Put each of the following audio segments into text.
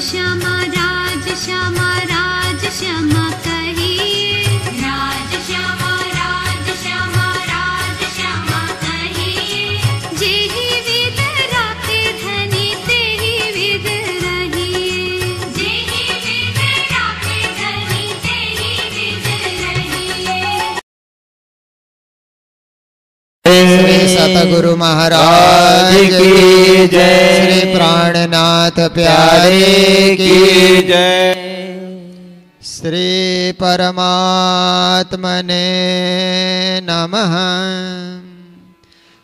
श्यामा राज श्यामा राज श्यामा कहिए, राज श्यामा राज श्यामा राज श्यामा कहिए। जेहि विध राखे धनी तेहि विध रहिए, जेहि विध राखे धनी तेहि विध रहिए। श्री सतगुरु महाराज की जय। श्री प्राणनाथ प्यारे की जय। श्री परमात्मने नमः।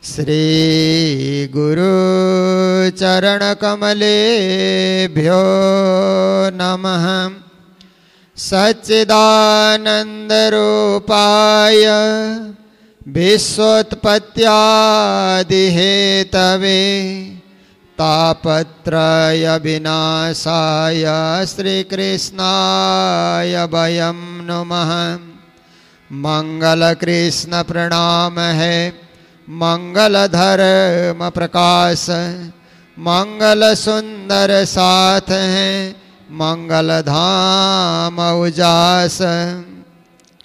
श्री गुरु चरण कमलेभ्यो नमः। सच्चिदानंद रूपाय विश्वोत्पत्त्यादि हेतवे तापत्रय विनाशाय श्रीकृष्णाय वयं नुमः। मंगल कृष्ण प्रणाम है, मंगल धर्म प्रकाश, मंगल सुंदर साथ है, मंगल धाम उजास।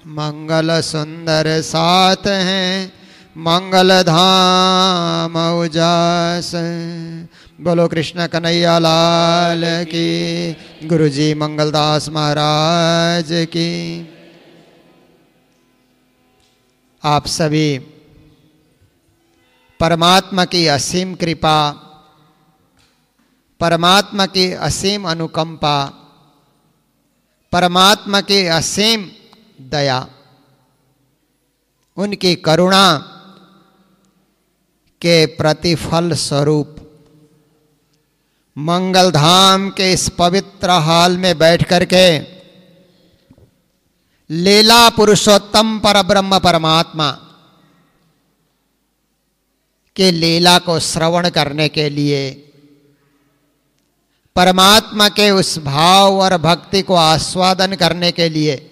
मंगल सुंदर साथ हैं, मंगल धाम उजास। बोलो कृष्ण कन्हैया लाल की। गुरुजी मंगलदास महाराज की। आप सभी परमात्मा की असीम कृपा, परमात्मा की असीम अनुकंपा, परमात्मा की असीम दया, उनकी करुणा के प्रतिफल स्वरूप मंगल धाम के इस पवित्र हाल में बैठ करके लीला पुरुषोत्तम परब्रह्म परमात्मा के लीला को श्रवण करने के लिए, परमात्मा के उस भाव और भक्ति को आस्वादन करने के लिए,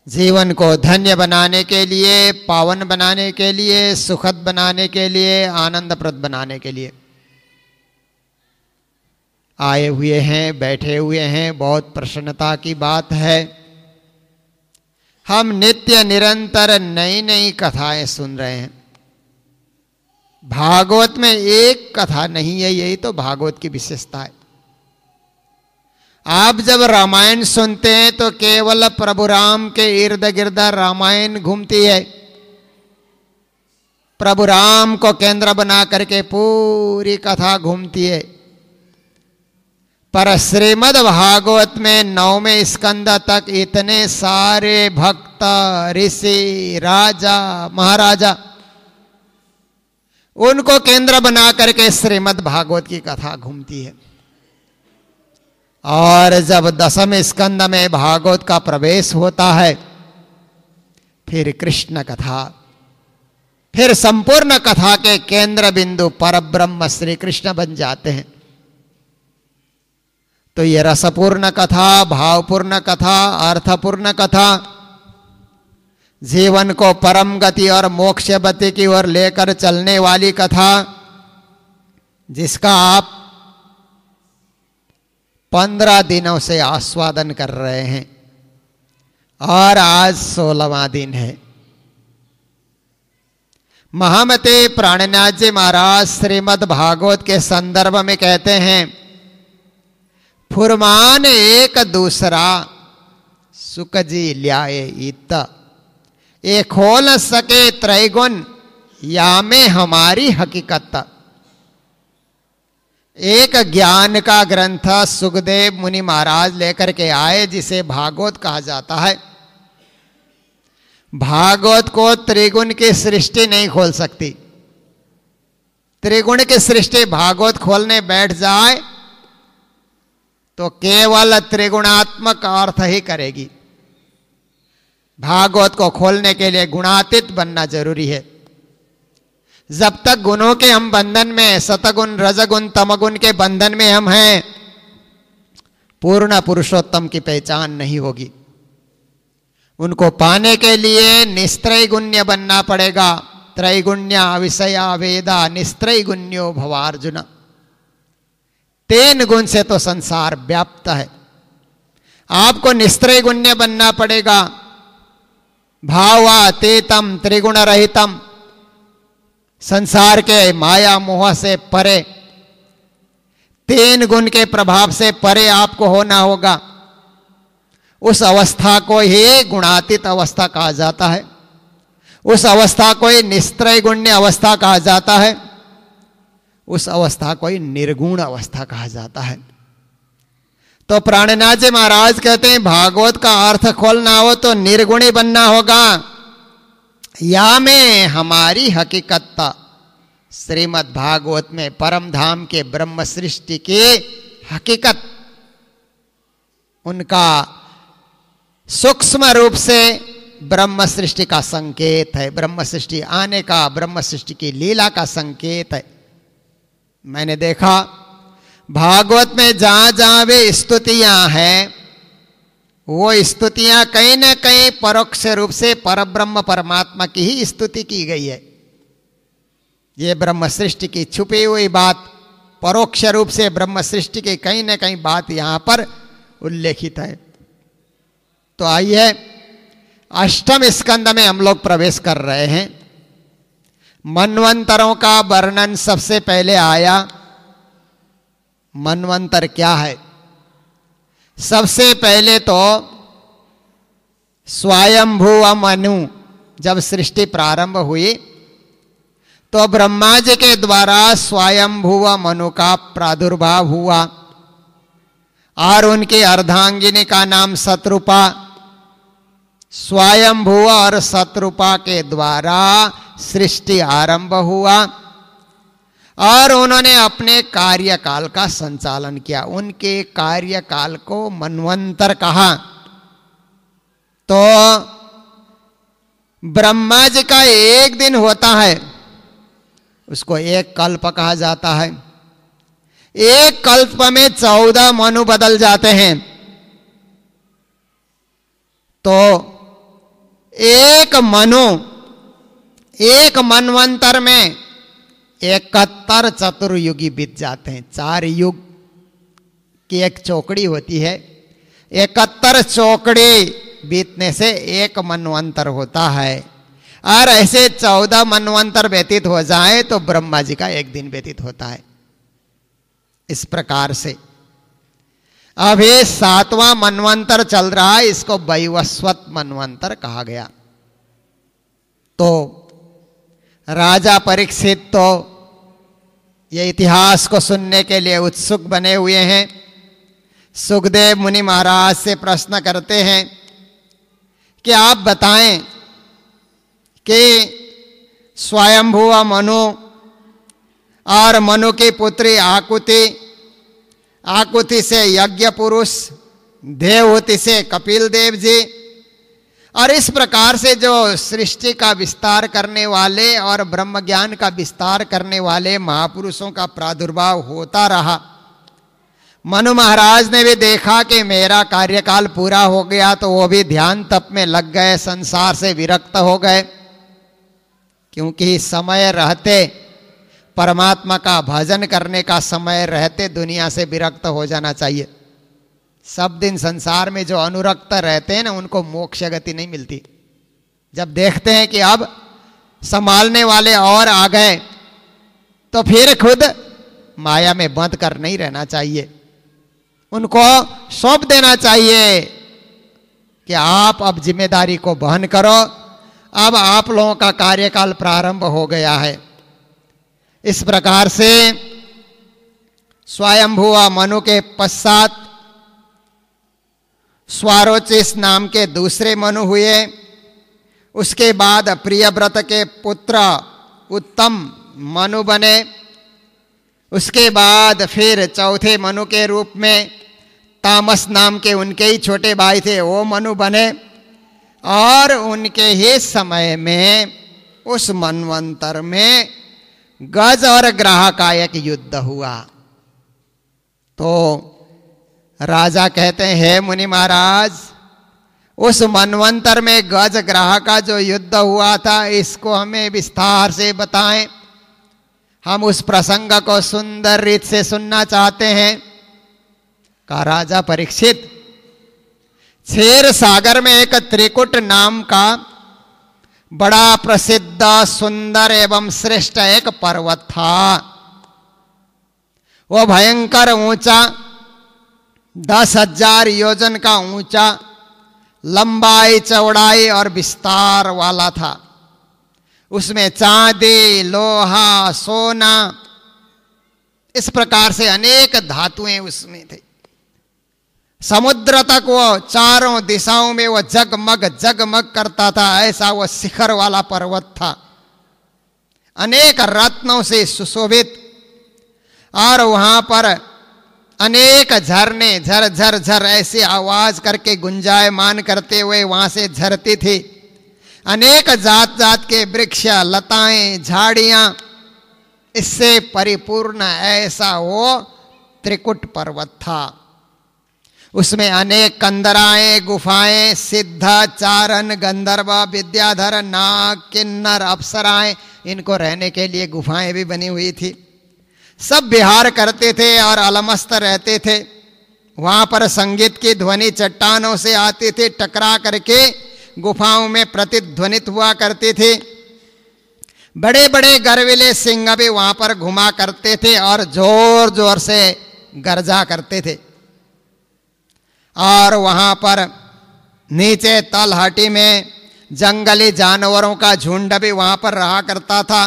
जीवन को धन्य बनाने के लिए, पावन बनाने के लिए, सुखद बनाने के लिए, आनंदप्रद बनाने के लिए आए हुए हैं, बैठे हुए हैं। बहुत प्रसन्नता की बात है। हम नित्य निरंतर नई नई कथाएं सुन रहे हैं। भागवत में एक कथा नहीं है, यही तो भागवत की विशेषता है। आप जब रामायण सुनते हैं तो केवल प्रभु राम के इर्द गिर्द रामायण घूमती है। प्रभु राम को केंद्र बना करके पूरी कथा घूमती है। पर श्रीमद् भागवत में 9वें स्कंद तक इतने सारे भक्त, ऋषि, राजा, महाराजा, उनको केंद्र बना करके श्रीमद् भागवत की कथा घूमती है। और जब 10वें स्कंद में भागवत का प्रवेश होता है, फिर कृष्ण कथा, फिर संपूर्ण कथा के केंद्र बिंदु परब्रह्म श्री कृष्ण बन जाते हैं। तो ये रसपूर्ण कथा, भावपूर्ण कथा, अर्थपूर्ण कथा, जीवन को परम गति और मोक्ष गति की ओर लेकर चलने वाली कथा, जिसका आप 15 दिनों से आस्वादन कर रहे हैं और आज 16वां दिन है। महामते प्राणनाथ जी महाराज श्रीमद् भागवत के संदर्भ में कहते हैं, फुरमान एक दूसरा सुख जी ल्याए इत, ए खोल सके त्रैगुण या में हमारी हकीकत। एक ज्ञान का ग्रंथ सुखदेव मुनि महाराज लेकर के आए, जिसे भागवत कहा जाता है। भागवत को त्रिगुण की सृष्टि नहीं खोल सकती। त्रिगुण की सृष्टि भागवत खोलने बैठ जाए तो केवल त्रिगुणात्मक अर्थ ही करेगी। भागवत को खोलने के लिए गुणातीत बनना जरूरी है। जब तक गुणों के हम बंधन में, सतगुण, रजगुण, तमगुण के बंधन में हम हैं, पूर्ण पुरुषोत्तम की पहचान नहीं होगी। उनको पाने के लिए निस्त्रैगुण्य बनना पड़ेगा। त्रैगुण्य विषया वेदा निस्त्रैगुण्यो भवार्जुन। तेन गुण से तो संसार व्याप्त है। आपको निस्त्रय गुण्य बनना पड़ेगा। भावातीतम त्रिगुण रहितम, संसार के माया मोह से परे, तीन गुण के प्रभाव से परे आपको होना होगा। उस अवस्था को ही गुणातीत अवस्था कहा जाता है। उस अवस्था को ही निस्त्रय गुण्य अवस्था कहा जाता है। उस अवस्था को ही निर्गुण अवस्था कहा जाता है। तो प्राणनाथ जी महाराज कहते हैं भागवत का अर्थ खोलना हो तो निर्गुणी बनना होगा। या में हमारी हकीकत, श्रीमद् भागवत में परम धाम के ब्रह्म सृष्टि की हकीकत, उनका सूक्ष्म रूप से ब्रह्म सृष्टि का संकेत है। ब्रह्म सृष्टि आने का, ब्रह्म सृष्टि की लीला का संकेत है। मैंने देखा भागवत में जहां जहां वे स्तुतियां हैं, वो स्तुतियां कहीं ना कहीं परोक्ष रूप से परब्रह्म परमात्मा की ही स्तुति की गई है। ये ब्रह्म सृष्टि की छुपी हुई बात, परोक्ष रूप से ब्रह्म सृष्टि की कहीं ना कहीं बात यहां पर उल्लेखित है। तो आइए अष्टम स्कंद में हम लोग प्रवेश कर रहे हैं। मनवंतरों का वर्णन सबसे पहले आया। मनवंतर क्या है? सबसे पहले तो स्वयंभुव मनु, जब सृष्टि प्रारंभ हुई तो ब्रह्मा जी के द्वारा स्वयंभुव मनु का प्रादुर्भाव हुआ और उनकी अर्धांगिनी का नाम शत्रुपा। स्वयंभुव और शत्रुपा के द्वारा सृष्टि आरंभ हुआ और उन्होंने अपने कार्यकाल का संचालन किया। उनके कार्यकाल को मनवंतर कहा। तो ब्रह्मा जी का एक दिन होता है, उसको एक कल्प कहा जाता है। एक कल्प में 14 मनु बदल जाते हैं। तो एक मनु, एक मनवंतर में 71 चतुर्युगी बीत जाते हैं। 4 युग की एक चौकड़ी होती है। 71 चौकड़ी बीतने से एक मनवंतर होता है और ऐसे 14 मनवंतर व्यतीत हो जाए तो ब्रह्मा जी का एक दिन व्यतीत होता है। इस प्रकार से अभी 7वां मनवंतर चल रहा है, इसको वैवस्वत मनवंतर कहा गया। तो राजा परीक्षित तो ये इतिहास को सुनने के लिए उत्सुक बने हुए हैं। सुखदेव मुनि महाराज से प्रश्न करते हैं कि आप बताएं कि स्वयंभुव मनु और मनु की पुत्री आकुति, आकुति से यज्ञ पुरुष, देवहूति से कपिल देव जी, और इस प्रकार से जो सृष्टि का विस्तार करने वाले और ब्रह्म ज्ञान का विस्तार करने वाले महापुरुषों का प्रादुर्भाव होता रहा। मनु महाराज ने भी देखा कि मेरा कार्यकाल पूरा हो गया तो वो भी ध्यान तप में लग गए, संसार से विरक्त हो गए। क्योंकि समय रहते, परमात्मा का भजन करने का समय रहते दुनिया से विरक्त हो जाना चाहिए। सब दिन संसार में जो अनुरक्त रहते हैं ना, उनको मोक्ष गति नहीं मिलती। जब देखते हैं कि अब संभालने वाले और आ गए तो फिर खुद माया में बंद कर नहीं रहना चाहिए। उनको सौंप देना चाहिए कि आप अब जिम्मेदारी को वहन करो, अब आप लोगों का कार्यकाल प्रारंभ हो गया है। इस प्रकार से स्वयंभुव मनु के पश्चात स्वारोचिस नाम के दूसरे मनु हुए। उसके बाद प्रियव्रत के पुत्र उत्तम मनु बने। उसके बाद फिर चौथे मनु के रूप में तामस नाम के उनके ही छोटे भाई थे, वो मनु बने। और उनके ही समय में उस मनवंतर में गज और ग्राह का एक युद्ध हुआ। तो राजा कहते हैं, हे मुनि महाराज, उस मनवंतर में गज ग्राह का जो युद्ध हुआ था, इसको हमें विस्तार से बताएं। हम उस प्रसंग को सुंदर रीत से सुनना चाहते हैं। का राजा परीक्षित, क्षीर सागर में एक त्रिकुट नाम का बड़ा प्रसिद्ध, सुंदर एवं श्रेष्ठ एक पर्वत था। वो भयंकर ऊंचा, 10,000 योजन का ऊंचा, लंबाई, चौड़ाई और विस्तार वाला था। उसमें चांदी, लोहा, सोना, इस प्रकार से अनेक धातुएं उसमें थे। समुद्र तक वो चारों दिशाओं में वो जगमग जगमग करता था, ऐसा वो शिखर वाला पर्वत था, अनेक रत्नों से सुशोभित। और वहां पर अनेक झरने झर झर झर ऐसी आवाज करके गुंजायमान करते हुए वहां से झरती थी। अनेक जात जात के वृक्ष, लताएं, झाड़ियां, इससे परिपूर्ण ऐसा वो त्रिकुट पर्वत था। उसमें अनेक कंदराएं, गुफाएं, सिद्ध, चारण, गंधर्व, विद्याधर, नाग, किन्नर, अप्सराएं, इनको रहने के लिए गुफाएं भी बनी हुई थी। सब विहार करते थे और अलमस्त रहते थे। वहां पर संगीत की ध्वनि चट्टानों से आती थी, टकरा करके गुफाओं में प्रतिध्वनित हुआ करते थे। बड़े बड़े गर्विले सिंह भी वहां पर घुमा करते थे और जोर जोर से गर्जा करते थे। और वहां पर नीचे तलहटी में जंगली जानवरों का झुंड भी वहां पर रहा करता था।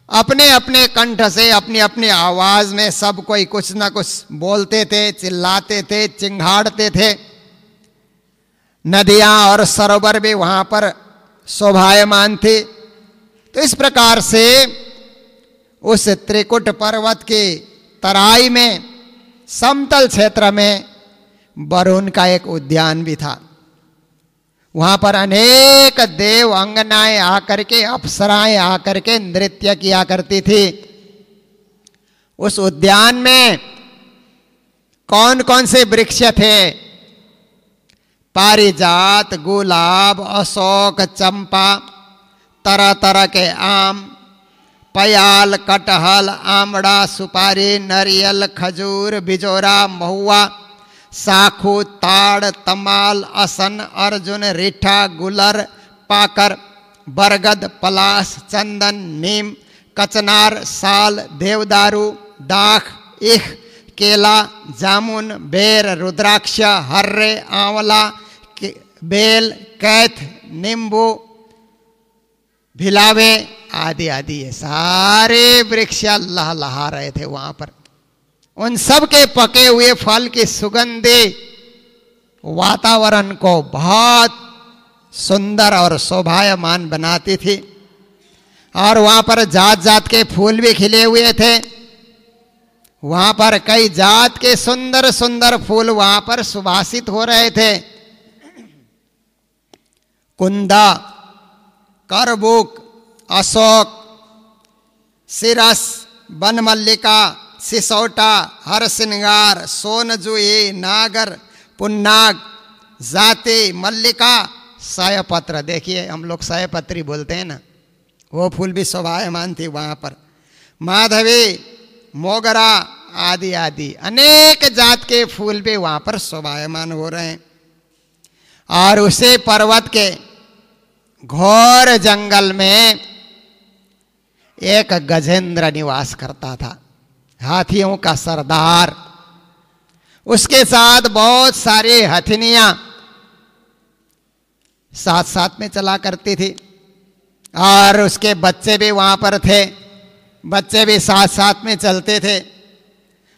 अपने अपने कंठ से, अपनी अपनी आवाज में सब कोई कुछ न कुछ बोलते थे, चिल्लाते थे, चिंघाड़ते थे। नदियां और सरोवर भी वहां पर शोभायमान थे। तो इस प्रकार से उस त्रिकुट पर्वत की तराई में, समतल क्षेत्र में वरुण का एक उद्यान भी था। वहां पर अनेक देव अंगनाएं आकर के, अप्सराएं आकर के नृत्य किया करती थी। उस उद्यान में कौन कौन से वृक्ष थे? पारिजात, गुलाब, अशोक, चंपा, तरह तरह के आम, पयाल, कटहल, आमड़ा, सुपारी, नारियल, खजूर, बिजोरा, महुआ, साखू, ताड़, तमाल, असन, अर्जुन, रीठा, गुलर, पाकर, बरगद, पलास, चंदन, नीम, कचनार, साल, देवदारू, दाख, इख, केला, जामुन, बेर, रुद्राक्ष, हर्रे, आंवला, बेल, कैथ, नींबू, भिलावे आदि आदि ये सारे वृक्ष लहलहा रहे थे वहां पर। उन सब के पके हुए फल की सुगंधे वातावरण को बहुत सुंदर और शोभायमान बनाती थी। और वहां पर जात जात के फूल भी खिले हुए थे। वहां पर कई जात के सुंदर सुंदर फूल वहां पर सुवासित हो रहे थे। कुंदा, करबूक, अशोक, सिरस, बनमल्लिका, सिसौटा, हरसिंगार, सोनजूही, नागर, पुन्नाग, जाति, मल्लिका, सायपत्र, देखिए हम लोग सायपत्री बोलते हैं ना, वो फूल भी शोभायमान थी वहां पर। माधवी, मोगरा आदि आदि अनेक जात के फूल भी वहां पर शोभायमान हो रहे हैं। और उसे पर्वत के घोर जंगल में एक गजेंद्र निवास करता था, हाथियों का सरदार। उसके साथ बहुत सारी हथिनियां साथ साथ में चला करती थी। और उसके बच्चे भी वहां पर थे, बच्चे भी साथ साथ में चलते थे।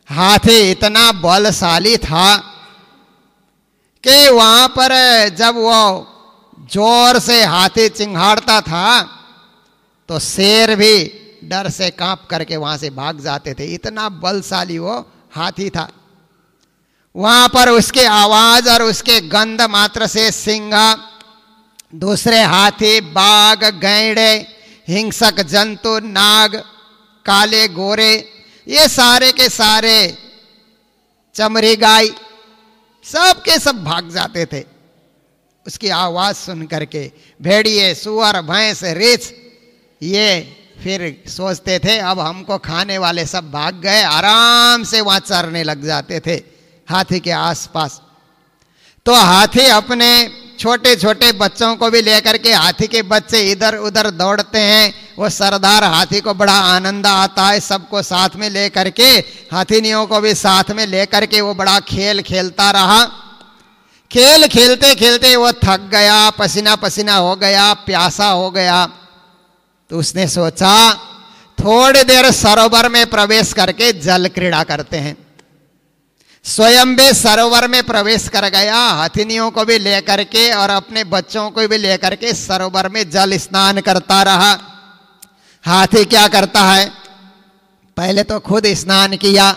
हाथी इतना बलशाली था कि वहां पर जब वो जोर से हाथी चिंघाड़ता था तो शेर भी डर से कांप करके वहां से भाग जाते थे। इतना बलशाली वो हाथी था। वहां पर उसकी आवाज और उसके गंध मात्र से सिंह, दूसरे हाथी, बाघ, गैंडे, हिंसक जंतु, नाग, काले गोरे, ये सारे के सारे, चमड़ी गाय, सब के सब भाग जाते थे उसकी आवाज सुन करके। भेड़िए, सुअर, भैंस, रीछ, ये फिर सोचते थे अब हमको खाने वाले सब भाग गए, आराम से वहां चरने लग जाते थे। हाथी के आसपास। तो हाथी अपने छोटे छोटे बच्चों को भी लेकर के, हाथी के बच्चे इधर उधर दौड़ते हैं। वो सरदार हाथी को बड़ा आनंद आता है, सबको साथ में लेकर के, हाथीनियों को भी साथ में लेकर के वो बड़ा खेल खेलता रहा। खेल खेलते खेलते वो थक गया, पसीना पसीना हो गया, प्यासा हो गया। तो उसने सोचा थोड़ी देर सरोवर में प्रवेश करके जल क्रीड़ा करते हैं। स्वयं भी सरोवर में प्रवेश कर गया, हाथिनियों को भी लेकर के और अपने बच्चों को भी लेकर के सरोवर में जल स्नान करता रहा। हाथी क्या करता है, पहले तो खुद स्नान किया,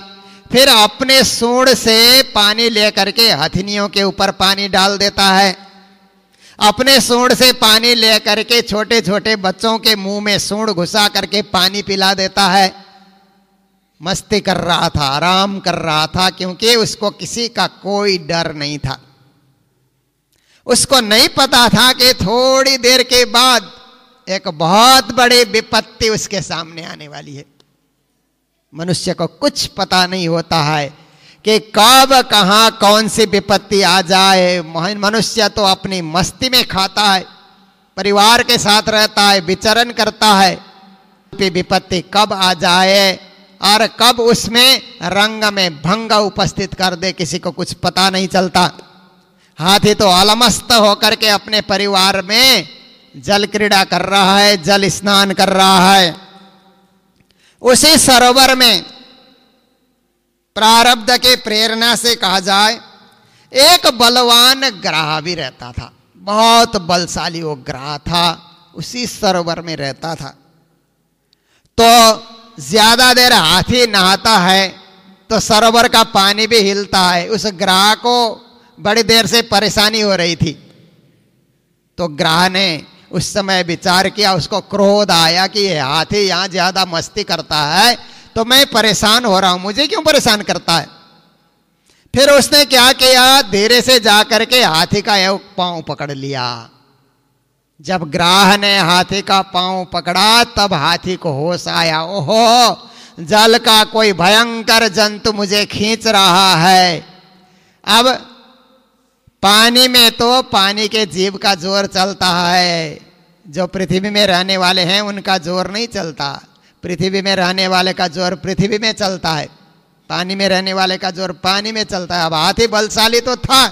फिर अपने सूंड से पानी लेकर के हाथिनियों के ऊपर पानी डाल देता है। अपने सूंड से पानी लेकर के छोटे छोटे बच्चों के मुंह में सूंड घुसा करके पानी पिला देता है। मस्ती कर रहा था, आराम कर रहा था, क्योंकि उसको किसी का कोई डर नहीं था। उसको नहीं पता था कि थोड़ी देर के बाद एक बहुत बड़ी विपत्ति उसके सामने आने वाली है। मनुष्य को कुछ पता नहीं होता है कि कब कहां कौन सी विपत्ति आ जाए। मनुष्य तो अपनी मस्ती में खाता है, परिवार के साथ रहता है, विचरण करता है। विपत्ति कब आ जाए और कब उसमें रंग में भंग उपस्थित कर दे, किसी को कुछ पता नहीं चलता। हाथी तो अलमस्त होकर के अपने परिवार में जल क्रीड़ा कर रहा है, जल स्नान कर रहा है। उसी सरोवर में प्रारब्ध के प्रेरणा से कहा जाए, एक बलवान ग्राह भी रहता था। बहुत बलशाली वो ग्राह था, उसी सरोवर में रहता था। तो ज्यादा देर हाथी नहाता है तो सरोवर का पानी भी हिलता है। उस ग्राह को बड़ी देर से परेशानी हो रही थी। तो ग्राह ने उस समय विचार किया, उसको क्रोध आया कि ये हाथी यहां ज्यादा मस्ती करता है तो मैं परेशान हो रहा हूं, मुझे क्यों परेशान करता है। फिर उसने क्या किया, धीरे से जाकर के हाथी का एक पांव पकड़ लिया। जब ग्राह ने हाथी का पांव पकड़ा तब हाथी को होश आया, ओहो, जल का कोई भयंकर जंतु मुझे खींच रहा है। अब पानी में तो पानी के जीव का जोर चलता है, जो पृथ्वी में रहने वाले हैं उनका जोर नहीं चलता। पृथ्वी में रहने वाले का जोर पृथ्वी में चलता है, पानी में रहने वाले का जोर पानी में चलता है। अब हाथी बलशाली तो था,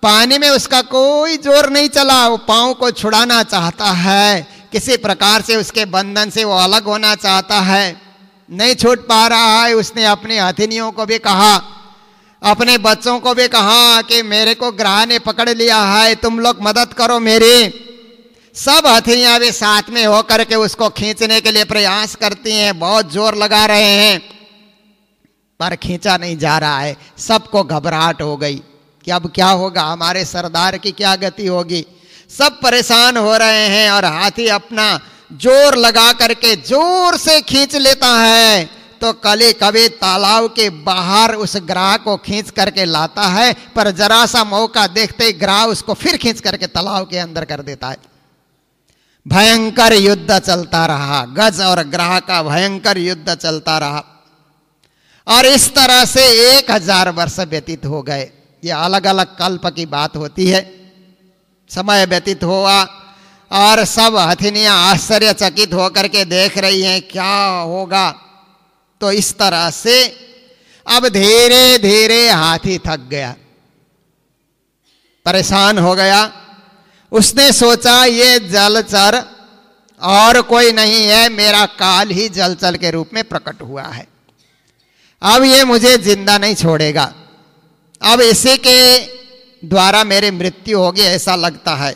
पानी में उसका कोई जोर नहीं चला। वो पांव को छुड़ाना चाहता है, किसी प्रकार से उसके बंधन से वो अलग होना चाहता है, नहीं छूट पा रहा है। उसने अपने हाथिनियों को भी कहा, अपने बच्चों को भी कहा कि मेरे को ग्राह ने पकड़ लिया है, तुम लोग मदद करो मेरी। सब हथिनियां भी साथ में होकर के उसको खींचने के लिए प्रयास करती हैं, बहुत जोर लगा रहे हैं, पर खींचा नहीं जा रहा है। सबको घबराहट हो गई कि अब क्या होगा, हमारे सरदार की क्या गति होगी। सब परेशान हो रहे हैं और हाथी अपना जोर लगा करके जोर से खींच लेता है तो कभी तालाब के बाहर उस ग्राह को खींच करके लाता है, पर जरा सा मौका देखते ही ग्राह उसको फिर खींच करके तालाब के अंदर कर देता है। भयंकर युद्ध चलता रहा, गज और ग्राह का भयंकर युद्ध चलता रहा और इस तरह से 1000 वर्ष व्यतीत हो गए। ये अलग अलग कल्प की बात होती है। समय व्यतीत हुआ और सब हथिनियां आश्चर्यचकित होकर के देख रही हैं क्या होगा। तो इस तरह से अब धीरे धीरे हाथी थक गया, परेशान हो गया। उसने सोचा ये जलचर और कोई नहीं है, मेरा काल ही जलचर के रूप में प्रकट हुआ है। अब ये मुझे जिंदा नहीं छोड़ेगा, अब इसी के द्वारा मेरी मृत्यु होगी ऐसा लगता है।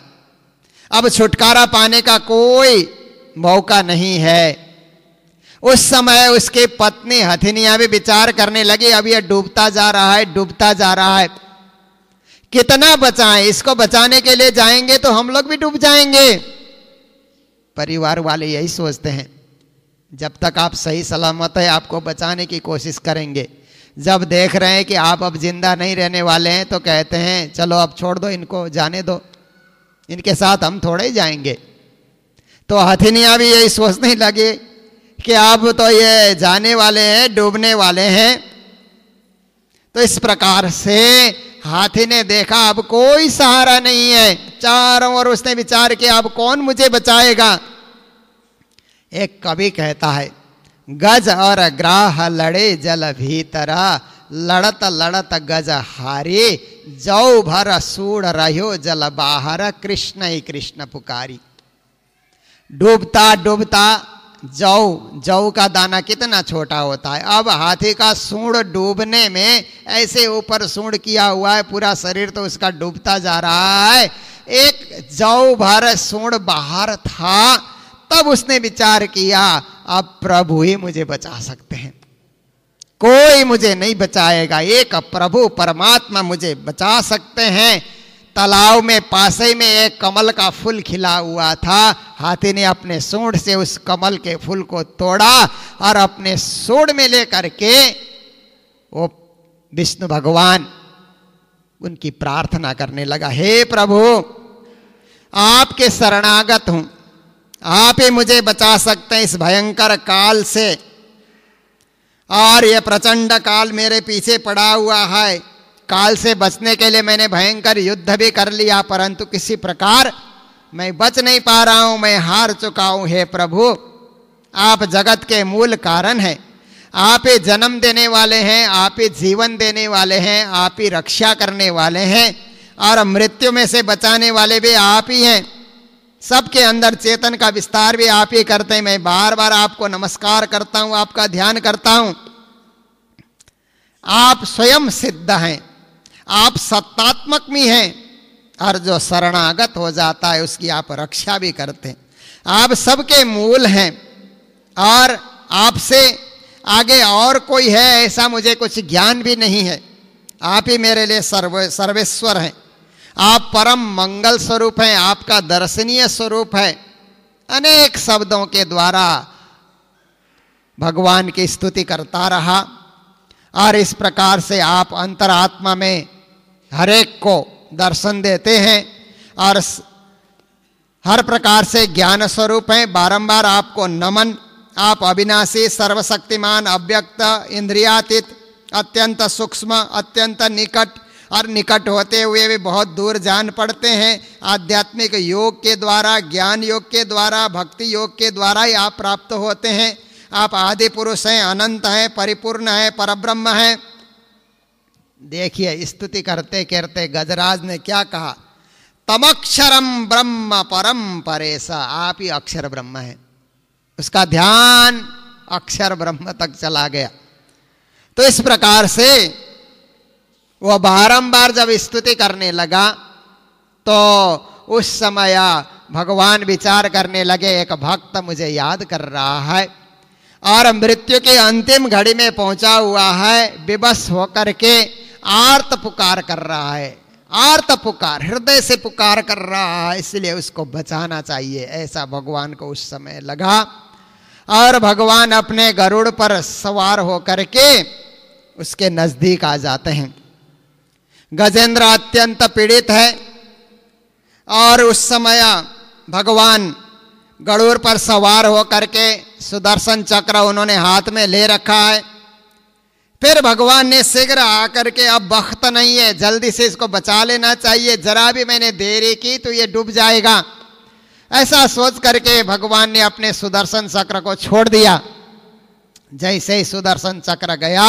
अब छुटकारा पाने का कोई मौका नहीं है। उस समय उसकी पत्नी हथिनियां भी विचार करने लगी, अब ये डूबता जा रहा है, डूबता जा रहा है, कितना बचाएं, इसको बचाने के लिए जाएंगे तो हम लोग भी डूब जाएंगे। परिवार वाले यही सोचते हैं, जब तक आप सही सलामत है आपको बचाने की कोशिश करेंगे, जब देख रहे हैं कि आप अब जिंदा नहीं रहने वाले हैं तो कहते हैं चलो अब छोड़ दो, इनको जाने दो, इनके साथ हम थोड़े ही जाएंगे। तो हथिनियां भी यही सोचने लगे कि अब तो ये जाने वाले हैं, डूबने वाले हैं। तो इस प्रकार से हाथी ने देखा अब कोई सहारा नहीं है, चारों ओर उसने विचार किया अब कौन मुझे बचाएगा। एक कवि कहता है, गज और ग्राह लड़े जल भीतरा, लड़त लड़त गज हारे, जौ भर सूढ़ रहो जल बाहर, कृष्ण ही कृष्ण पुकारी। डूबता डूबता जौ का दाना कितना छोटा होता है, अब हाथी का सूंड डूबने में ऐसे ऊपर सूंड किया हुआ है, पूरा शरीर तो उसका डूबता जा रहा है, एक जौ भर सूंड बाहर था। तब उसने विचार किया अब प्रभु ही मुझे बचा सकते हैं, कोई मुझे नहीं बचाएगा, एक प्रभु परमात्मा मुझे बचा सकते हैं। तालाब में पासे में एक कमल का फूल खिला हुआ था, हाथी ने अपने सूंड से उस कमल के फूल को तोड़ा और अपने सूंड में लेकर के वो विष्णु भगवान उनकी प्रार्थना करने लगा, हे प्रभु आपके शरणागत हूं, आप ही मुझे बचा सकते हैं इस भयंकर काल से, और ये प्रचंड काल मेरे पीछे पड़ा हुआ है। काल से बचने के लिए मैंने भयंकर युद्ध भी कर लिया, परंतु किसी प्रकार मैं बच नहीं पा रहा हूं, मैं हार चुका हूं। हे प्रभु आप जगत के मूल कारण हैं, आप ही जन्म देने वाले हैं, आप ही जीवन देने वाले हैं, आप ही रक्षा करने वाले हैं, और मृत्यु में से बचाने वाले भी आप ही हैं। सबके अंदर चेतन का विस्तार भी आप ही करते हैं। मैं बार बार आपको नमस्कार करता हूं, आपका ध्यान करता हूं। आप स्वयं सिद्ध हैं, आप सत्तात्मक भी हैं, और जो शरणागत हो जाता है उसकी आप रक्षा भी करते हैं। आप सबके मूल हैं, और आपसे आगे और कोई है ऐसा मुझे कुछ ज्ञान भी नहीं है। आप ही मेरे लिए सर्वेश्वर हैं, आप परम मंगल स्वरूप हैं, आपका दर्शनीय स्वरूप है। अनेक शब्दों के द्वारा भगवान की स्तुति करता रहा, और इस प्रकार से आप अंतरात्मा में हरेक को दर्शन देते हैं, और हर प्रकार से ज्ञान स्वरूप हैं। बारंबार आपको नमन। आप अविनाशी, सर्वशक्तिमान, अव्यक्त, इंद्रियातीत, अत्यंत सूक्ष्म, अत्यंत निकट, और निकट होते हुए भी बहुत दूर जान पड़ते हैं। आध्यात्मिक योग के द्वारा, ज्ञान योग के द्वारा, भक्ति योग के द्वारा ही आप प्राप्त होते हैं। आप आदि पुरुष हैं, अनंत हैं, परिपूर्ण हैं, परब्रह्म हैं। देखिए स्तुति करते करते गजराज ने क्या कहा, तमक्षरम ब्रह्म परम परेश, आप ही अक्षर ब्रह्म है। उसका ध्यान अक्षर ब्रह्म तक चला गया। तो इस प्रकार से वह बारंबार जब स्तुति करने लगा तो उस समय भगवान विचार करने लगे, एक भक्त मुझे याद कर रहा है और मृत्यु की अंतिम घड़ी में पहुंचा हुआ है, विवश होकर के आर्त पुकार कर रहा है, आर्त पुकार, हृदय से पुकार कर रहा है, इसलिए उसको बचाना चाहिए, ऐसा भगवान को उस समय लगा। और भगवान अपने गरुड़ पर सवार होकर के उसके नजदीक आ जाते हैं। गजेंद्र अत्यंत पीड़ित है और उस समय भगवान गरुड़ पर सवार होकर के सुदर्शन चक्र उन्होंने हाथ में ले रखा है। फिर भगवान ने शीघ्र आकर के, अब वक्त नहीं है, जल्दी से इसको बचा लेना चाहिए, जरा भी मैंने देरी की तो ये डूब जाएगा, ऐसा सोच करके भगवान ने अपने सुदर्शन चक्र को छोड़ दिया। जैसे ही सुदर्शन चक्र गया,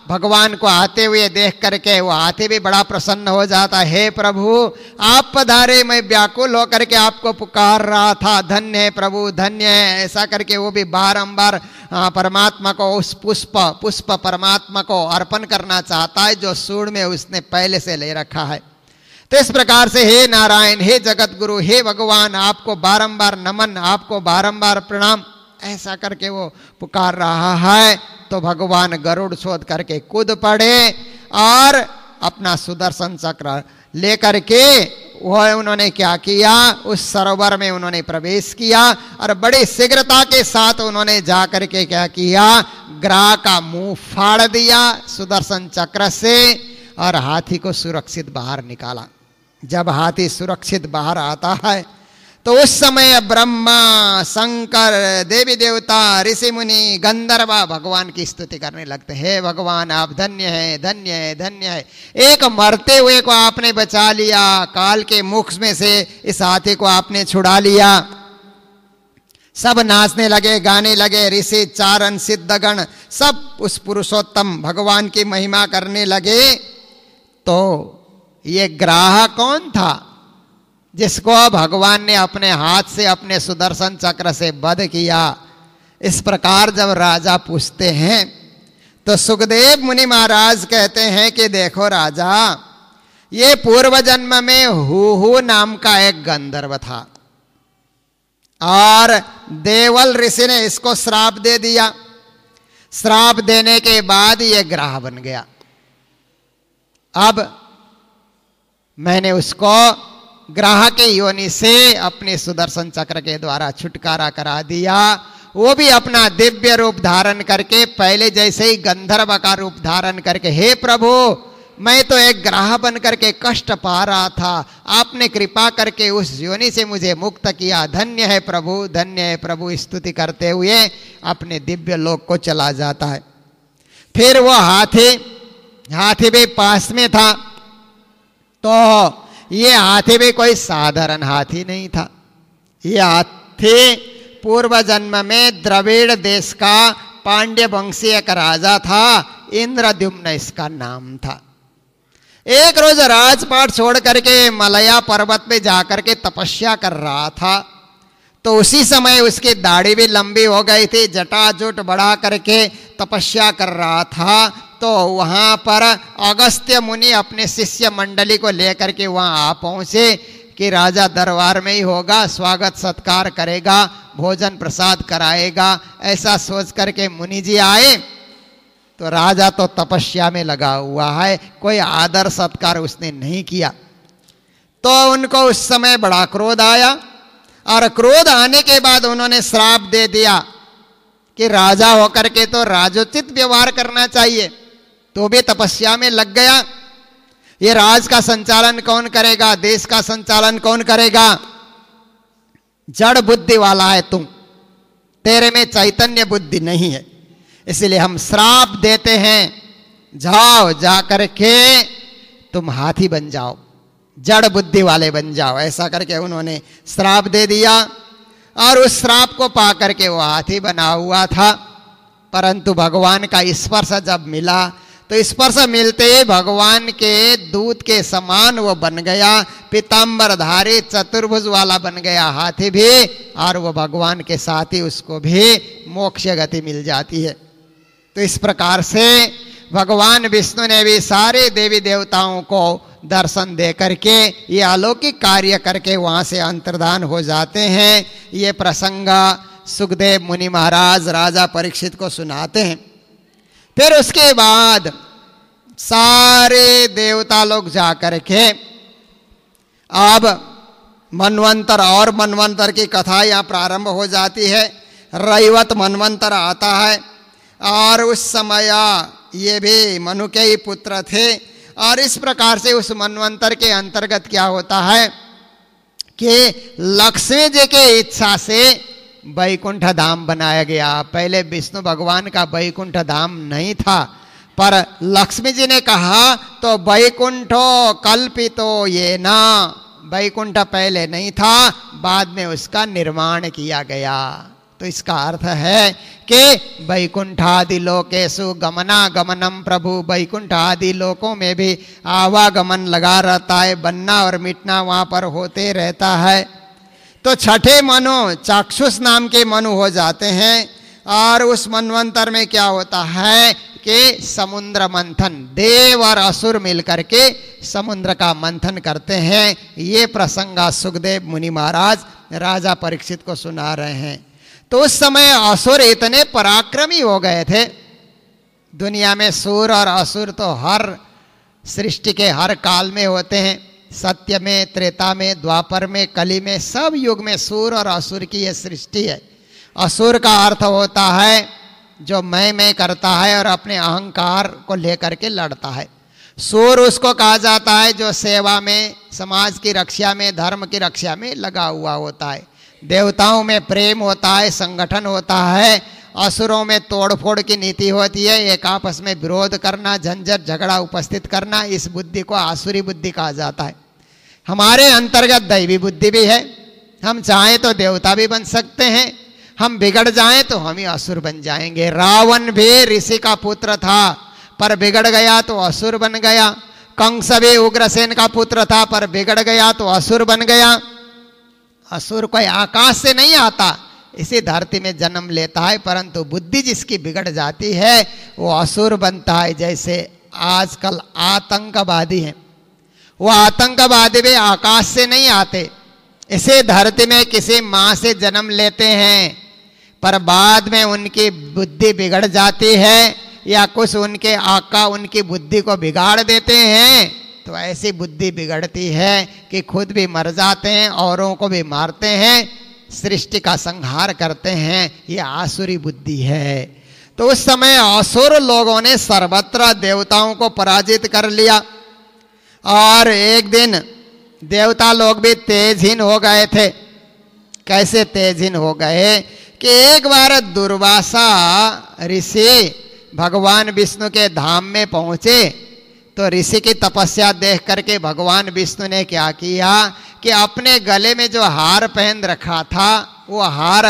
भगवान को आते हुए देख करके वो हाथी भी बड़ा प्रसन्न हो जाता, हे प्रभु आप पधारे, मैं व्याकुल होकर के आपको पुकार रहा था, धन्य है प्रभु धन्य है, ऐसा करके वो भी बारंबार परमात्मा को उस पुष्प परमात्मा को अर्पण करना चाहता है जो सूंड में उसने पहले से ले रखा है। तो इस प्रकार से हे नारायण, हे जगत गुरु, हे भगवान, आपको बारंबार नमन, आपको बारंबार प्रणाम, ऐसा करके वो पुकार रहा है। तो भगवान गरुड़ छोड़ करके कूद पड़े और अपना सुदर्शन चक्र लेकर के वह उन्होंने क्या किया, उस सरोवर में उन्होंने प्रवेश किया और बड़ी शीघ्रता के साथ उन्होंने जाकर के क्या किया, ग्राह का मुंह फाड़ दिया सुदर्शन चक्र से और हाथी को सुरक्षित बाहर निकाला। जब हाथी सुरक्षित बाहर आता है तो उस समय ब्रह्मा, शंकर, देवी देवता, ऋषि मुनि, गंधर्व भगवान की स्तुति करने लगते हैं। हे भगवान, आप धन्य है, धन्य है, धन्य है। एक मरते हुए को आपने बचा लिया, काल के मुख में से इस हाथी को आपने छुड़ा लिया। सब नाचने लगे, गाने लगे। ऋषि, चारण, सिद्धगण सब उस पुरुषोत्तम भगवान की महिमा करने लगे। तो ये ग्राह कौन था जिसको भगवान ने अपने हाथ से, अपने सुदर्शन चक्र से वध किया? इस प्रकार जब राजा पूछते हैं तो सुखदेव मुनि महाराज कहते हैं कि देखो राजा, ये पूर्व जन्म में हुहु नाम का एक गंधर्व था और देवल ऋषि ने इसको श्राप दे दिया। श्राप देने के बाद ये ग्राह बन गया। अब मैंने उसको ग्राह के योनि से अपने सुदर्शन चक्र के द्वारा छुटकारा करा दिया। वो भी अपना दिव्य रूप धारण करके, पहले जैसे ही गंधर्व का रूप धारण करके, हे प्रभु, मैं तो एक ग्राह बन करके कष्ट पा रहा था, आपने कृपा करके उस योनि से मुझे मुक्त किया। धन्य है प्रभु, धन्य है प्रभु, स्तुति करते हुए अपने दिव्य लोक को चला जाता है। फिर वो हाथी भी पास में था। तो ये हाथी भी कोई साधारण हाथी नहीं था। ये हाथी पूर्व जन्म में द्रविड़ देश का पांड्य वंशीय एक राजा था, इंद्रद्युम्न इसका नाम था। एक रोज राजपाट छोड़ करके मलया पर्वत पे जाकर के तपस्या कर रहा था। तो उसी समय उसकी दाढ़ी भी लंबी हो गई थी, जटाजूट बढ़ा करके तपस्या कर रहा था। तो वहां पर अगस्त्य मुनि अपने शिष्य मंडली को लेकर के वहां आ पहुंचे कि राजा दरबार में ही होगा, स्वागत सत्कार करेगा, भोजन प्रसाद कराएगा। ऐसा सोच करके मुनि जी आए। तो राजा तो तपस्या में लगा हुआ है, कोई आदर सत्कार उसने नहीं किया। तो उनको उस समय बड़ा क्रोध आया और क्रोध आने के बाद उन्होंने श्राप दे दिया कि राजा होकर के तो राजोचित व्यवहार करना चाहिए। तो भी तपस्या में लग गया। ये राज का संचालन कौन करेगा, देश का संचालन कौन करेगा? जड़ बुद्धि वाला है तुम, तेरे में चैतन्य बुद्धि नहीं है, इसलिए हम श्राप देते हैं, जाओ जा करके तुम हाथी बन जाओ, जड़ बुद्धि वाले बन जाओ। ऐसा करके उन्होंने श्राप दे दिया और उस श्राप को पा करके वो हाथी बना हुआ था। परंतु भगवान का स्पर्श जब मिला तो स्पर्श मिलते ही भगवान के दूत के समान वो बन गया, पीतांबरधारी चतुर्भुज वाला बन गया हाथी भी, और वो भगवान के साथ ही उसको भी मोक्ष गति मिल जाती है। तो इस प्रकार से भगवान विष्णु ने भी सारे देवी देवताओं को दर्शन दे करके ये अलौकिक कार्य करके वहां से अंतर्धान हो जाते हैं। ये प्रसंग सुखदेव मुनि महाराज राजा परीक्षित को सुनाते हैं। फिर उसके बाद सारे देवता लोग जाकर के अब मनवंतर और मनवंतर की कथा यहाँ प्रारंभ हो जाती है। रैवत मनवंतर आता है और उस समय ये भी मनु के ही पुत्र थे। और इस प्रकार से उस मनवंतर के अंतर्गत क्या होता है कि लक्ष्मी जी के इच्छा से वैकुंठ धाम बनाया गया। पहले विष्णु भगवान का वैकुंठ धाम नहीं था, पर लक्ष्मी जी ने कहा तो वैकुंठो कल्पितो ये ना, वैकुंठ पहले नहीं था, बाद में उसका निर्माण किया गया। तो इसका अर्थ है कि वैकुंठादि लोकेषु गमनागमनम प्रभु, वैकुंठ आदि लोकों में भी आवागमन लगा रहता है, बनना और मिटना वहां पर होते रहता है। तो छठे मनु चाक्षुष नाम के मनु हो जाते हैं। और उस मनवंतर में क्या होता है कि समुद्र मंथन, देव और असुर मिलकर के समुद्र का मंथन करते हैं। ये प्रसंग सुखदेव मुनि महाराज राजा परीक्षित को सुना रहे हैं। तो उस समय असुर इतने पराक्रमी हो गए थे। दुनिया में सूर और असुर तो हर सृष्टि के हर काल में होते हैं, सत्य में, त्रेता में, द्वापर में, कली में, सब युग में सूर और असुर की यह सृष्टि है। असुर का अर्थ होता है जो मैं करता है और अपने अहंकार को लेकर के लड़ता है। सूर उसको कहा जाता है जो सेवा में, समाज की रक्षा में, धर्म की रक्षा में लगा हुआ होता है। देवताओं में प्रेम होता है, संगठन होता है। असुरों में तोड़फोड़ की नीति होती है, एक आपस में विरोध करना, झंझट झगड़ा उपस्थित करना। इस बुद्धि को आसुरी बुद्धि कहा जाता है। हमारे अंतर्गत दैवी बुद्धि भी है। हम चाहें तो देवता भी बन सकते हैं, हम बिगड़ जाएं तो हम ही असुर बन जाएंगे। रावण भी ऋषि का पुत्र था पर बिगड़ गया तो असुर बन गया। कंस भी उग्रसेन का पुत्र था पर बिगड़ गया तो असुर बन गया। असुर कोई आकाश से नहीं आता, इसी धरती में जन्म लेता है, परंतु बुद्धि जिसकी बिगड़ जाती है वो असुर बनता है। जैसे आजकल आतंकवादी हैं, वो आतंकवादी भी आकाश से नहीं आते, इसे धरती में किसी माँ से जन्म लेते हैं, पर बाद में उनकी बुद्धि बिगड़ जाती है या कुछ उनके आका उनकी बुद्धि को बिगाड़ देते हैं। तो ऐसी बुद्धि बिगड़ती है कि खुद भी मर जाते हैं, औरों को भी मारते हैं, सृष्टि का संहार करते हैं। ये आसुरी बुद्धि है। तो उस समय असुर लोगों ने सर्वत्र देवताओं को पराजित कर लिया और एक दिन देवता लोग भी तेजहीन हो गए थे। कैसे तेजहीन हो गए कि एक बार दुर्वासा ऋषि भगवान विष्णु के धाम में पहुंचे तो ऋषि की तपस्या देख करके भगवान विष्णु ने क्या किया कि अपने गले में जो हार पहन रखा था वो हार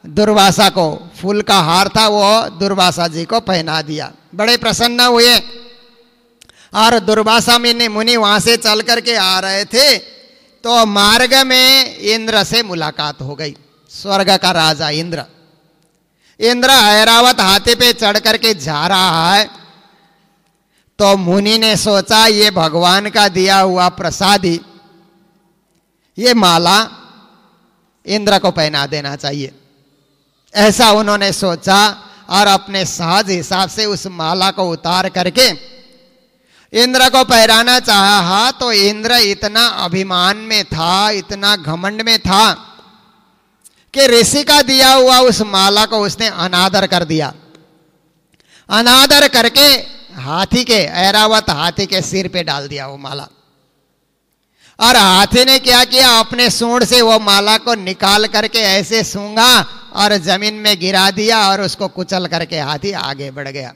दुर्वासा को, फूल का हार था, वो दुर्वासा जी को पहना दिया। बड़े प्रसन्न हुए और दुर्वासा मुनि वहां से चल करके आ रहे थे तो मार्ग में इंद्र से मुलाकात हो गई। स्वर्ग का राजा इंद्र ऐरावत हाथी पे चढ़ करके जा रहा है। तो मुनि ने सोचा ये भगवान का दिया हुआ प्रसादी, ये माला इंद्र को पहना देना चाहिए, ऐसा उन्होंने सोचा और अपने सहज हिसाब से उस माला को उतार करके इंद्र को पहराना चाहा। तो इंद्र इतना अभिमान में था, इतना घमंड में था कि ऋषि का दिया हुआ उस माला को उसने अनादर कर दिया। अनादर करके हाथी के, ऐरावत हाथी के सिर पे डाल दिया वो माला। और हाथी ने क्या किया, अपने सूंड से वो माला को निकाल करके ऐसे सूंघा और जमीन में गिरा दिया और उसको कुचल करके हाथी आगे बढ़ गया।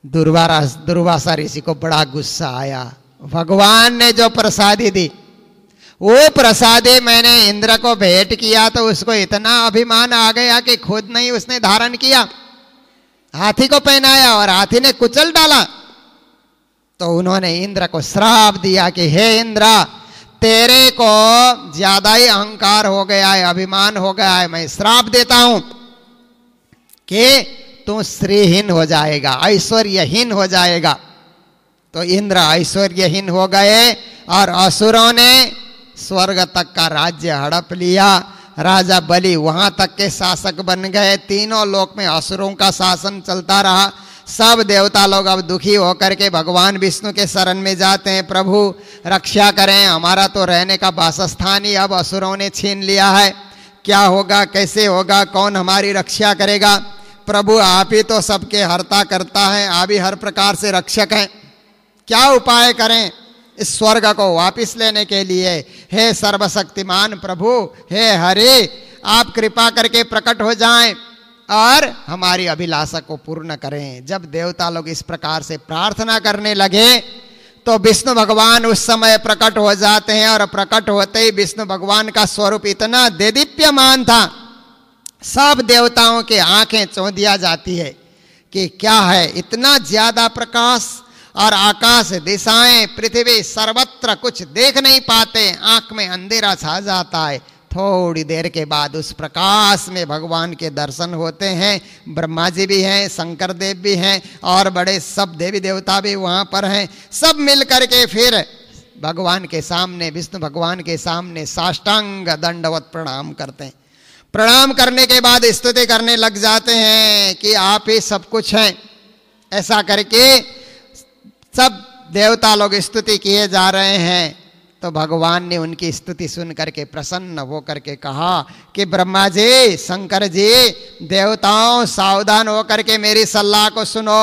दुर्वासा ऋषि को बड़ा गुस्सा आया। भगवान ने जो प्रसादी दी वो प्रसादी मैंने इंद्र को भेंट किया तो उसको इतना अभिमान आ गया कि खुद नहीं उसने धारण किया, हाथी को पहनाया और हाथी ने कुचल डाला। तो उन्होंने इंद्र को श्राप दिया कि हे इंद्र, तेरे को ज्यादा ही अहंकार हो गया है, अभिमान हो गया है, मैं श्राप देता हूं कि तू श्रीहीन हो जाएगा, ऐश्वर्यहीन हो जाएगा। तो इंद्र ऐश्वर्यहीन हो गए और असुरों ने स्वर्ग तक का राज्य हड़प लिया। राजा बलि वहां तक के शासक बन गए। तीनों लोक में असुरों का शासन चलता रहा। सब देवता लोग अब दुखी होकर के भगवान विष्णु के शरण में जाते हैं, प्रभु रक्षा करें, हमारा तो रहने का वासस्थान ही अब असुरों ने छीन लिया है, क्या होगा, कैसे होगा, कौन हमारी रक्षा करेगा। प्रभु आप ही तो सबके हरता करता है, आप ही हर प्रकार से रक्षक हैं, क्या उपाय करें इस स्वर्ग को वापिस लेने के लिए। हे सर्वशक्तिमान प्रभु, हे हरि, आप कृपा करके प्रकट हो जाएं और हमारी अभिलाषा को पूर्ण करें। जब देवता लोग इस प्रकार से प्रार्थना करने लगे तो विष्णु भगवान उस समय प्रकट हो जाते हैं और प्रकट होते ही विष्णु भगवान का स्वरूप इतना देदीप्यमान था, सब देवताओं के आंखें चौंधिया जाती है कि क्या है, इतना ज्यादा प्रकाश और आकाश, दिशाएं, पृथ्वी, सर्वत्र कुछ देख नहीं पाते, आंख में अंधेरा छा जाता है। थोड़ी देर के बाद उस प्रकाश में भगवान के दर्शन होते हैं। ब्रह्मा जी भी हैं, शंकर देव भी हैं और बड़े सब देवी देवता भी वहाँ पर हैं। सब मिल करके फिर भगवान के सामने, विष्णु भगवान के सामने साष्टांग दंडवत प्रणाम करते हैं। प्रणाम करने के बाद स्तुति करने लग जाते हैं कि आप ही सब कुछ हैं। ऐसा करके सब देवता लोग स्तुति किए जा रहे हैं। तो भगवान ने उनकी स्तुति सुन करके प्रसन्न हो करके कहा कि ब्रह्मा जी, शंकर जी, देवताओं सावधान हो करके मेरी सलाह को सुनो।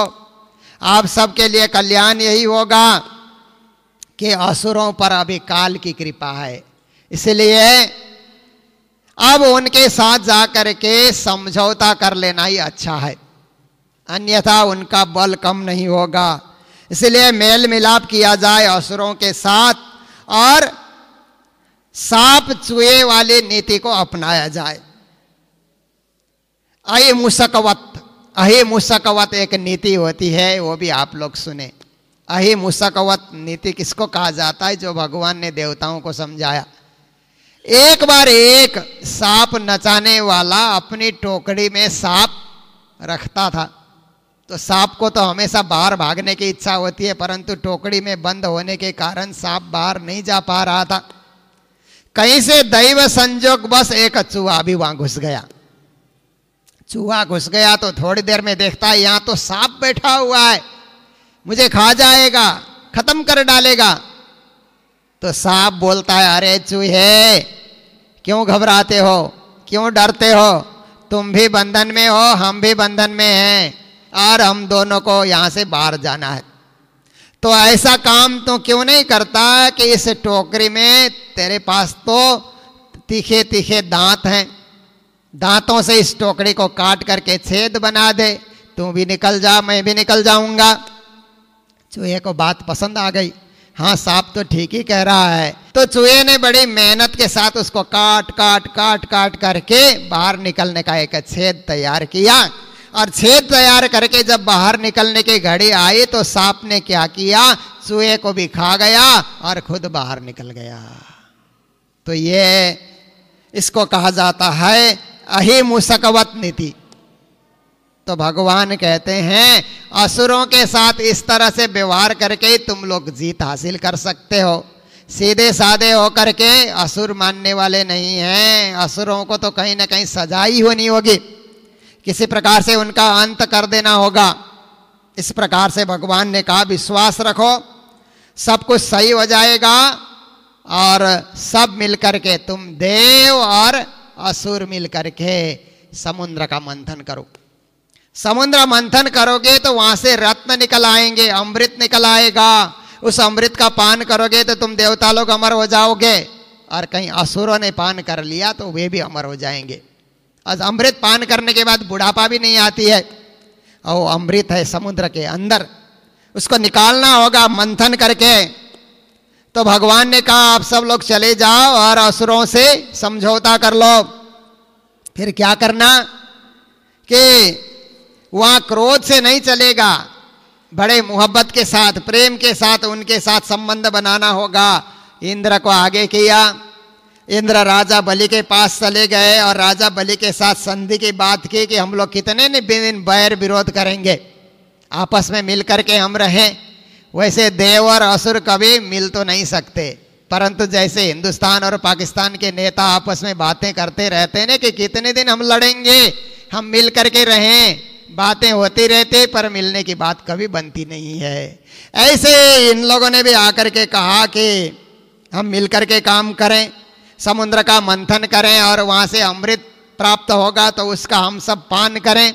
आप सबके लिए कल्याण यही होगा कि असुरों पर अभी काल की कृपा है, इसलिए अब उनके साथ जाकर के समझौता कर लेना ही अच्छा है, अन्यथा उनका बल कम नहीं होगा। इसलिए मेल मिलाप किया जाए असुरों के साथ और सांप चूहे वाली नीति को अपनाया जाए। अहिमुसकवत एक नीति होती है, वो भी आप लोग सुने। अहिमुसकवत नीति किसको कहा जाता है? जो भगवान ने देवताओं को समझाया। एक बार एक सांप नचाने वाला अपनी टोकरी में सांप रखता था, तो सांप को तो हमेशा बाहर भागने की इच्छा होती है, परंतु टोकरी में बंद होने के कारण सांप बाहर नहीं जा पा रहा था। कहीं से दैव संजोग बस एक चूहा भी वहां घुस गया। चूहा घुस गया तो थोड़ी देर में देखता है यहां तो सांप बैठा हुआ है, मुझे खा जाएगा, खत्म कर डालेगा। तो सांप बोलता है, अरे चूहे क्यों घबराते हो, क्यों डरते हो? तुम भी बंधन में हो, हम भी बंधन में हैं, और हम दोनों को यहां से बाहर जाना है। तो ऐसा काम तो क्यों नहीं करता कि इस टोकरी में तेरे पास तो तीखे तीखे दांत हैं, दांतों से इस टोकरी को काट करके छेद बना दे, तू भी निकल जा, मैं भी निकल जाऊंगा। चूहे को बात पसंद आ गई, हाँ सांप तो ठीक ही कह रहा है। तो चूहे ने बड़ी मेहनत के साथ उसको काट काट काट काट करके बाहर निकलने का एक छेद तैयार किया, और छेद तैयार करके जब बाहर निकलने की घड़ी आई तो सांप ने क्या किया? चूहे को भी खा गया और खुद बाहर निकल गया। तो ये इसको कहा जाता है अहिमुसकवत नीति। तो भगवान कहते हैं असुरों के साथ इस तरह से व्यवहार करके तुम लोग जीत हासिल कर सकते हो। सीधे साधे होकर के असुर मानने वाले नहीं हैं। असुरों को तो कहीं ना कहीं सजा ही होनी होगी, किसी प्रकार से उनका अंत कर देना होगा। इस प्रकार से भगवान ने कहा विश्वास रखो, सब कुछ सही हो जाएगा, और सब मिलकर के तुम देव और असुर मिलकर के समुद्र का मंथन करो। समुद्र मंथन करोगे तो वहां से रत्न निकल आएंगे, अमृत निकल आएगा। उस अमृत का पान करोगे तो तुम देवता लोग अमर हो जाओगे, और कहीं असुरों ने पान कर लिया तो वे भी अमर हो जाएंगे। और अमृत पान करने के बाद बुढ़ापा भी नहीं आती है, और अमृत है समुद्र के अंदर, उसको निकालना होगा मंथन करके। तो भगवान ने कहा आप सब लोग चले जाओ और असुरों से समझौता कर लो। फिर क्या करना कि वहां क्रोध से नहीं चलेगा, बड़े मोहब्बत के साथ, प्रेम के साथ उनके साथ संबंध बनाना होगा। इंद्र को आगे किया, इंद्र राजा बलि के पास चले गए और राजा बलि के साथ संधि की बात की कि हम लोग कितने दिन बैर विरोध करेंगे, आपस में मिल करके हम रहें। वैसे देव और असुर कभी मिल तो नहीं सकते, परंतु जैसे हिंदुस्तान और पाकिस्तान के नेता आपस में बातें करते रहते हैं कि कितने दिन हम लड़ेंगे, हम मिल करके रहें, बातें होती रहती पर मिलने की बात कभी बनती नहीं है। ऐसे इन लोगों ने भी आकर के कहा कि हम मिलकर के काम करें, समुद्र का मंथन करें और वहां से अमृत प्राप्त होगा तो उसका हम सब पान करें।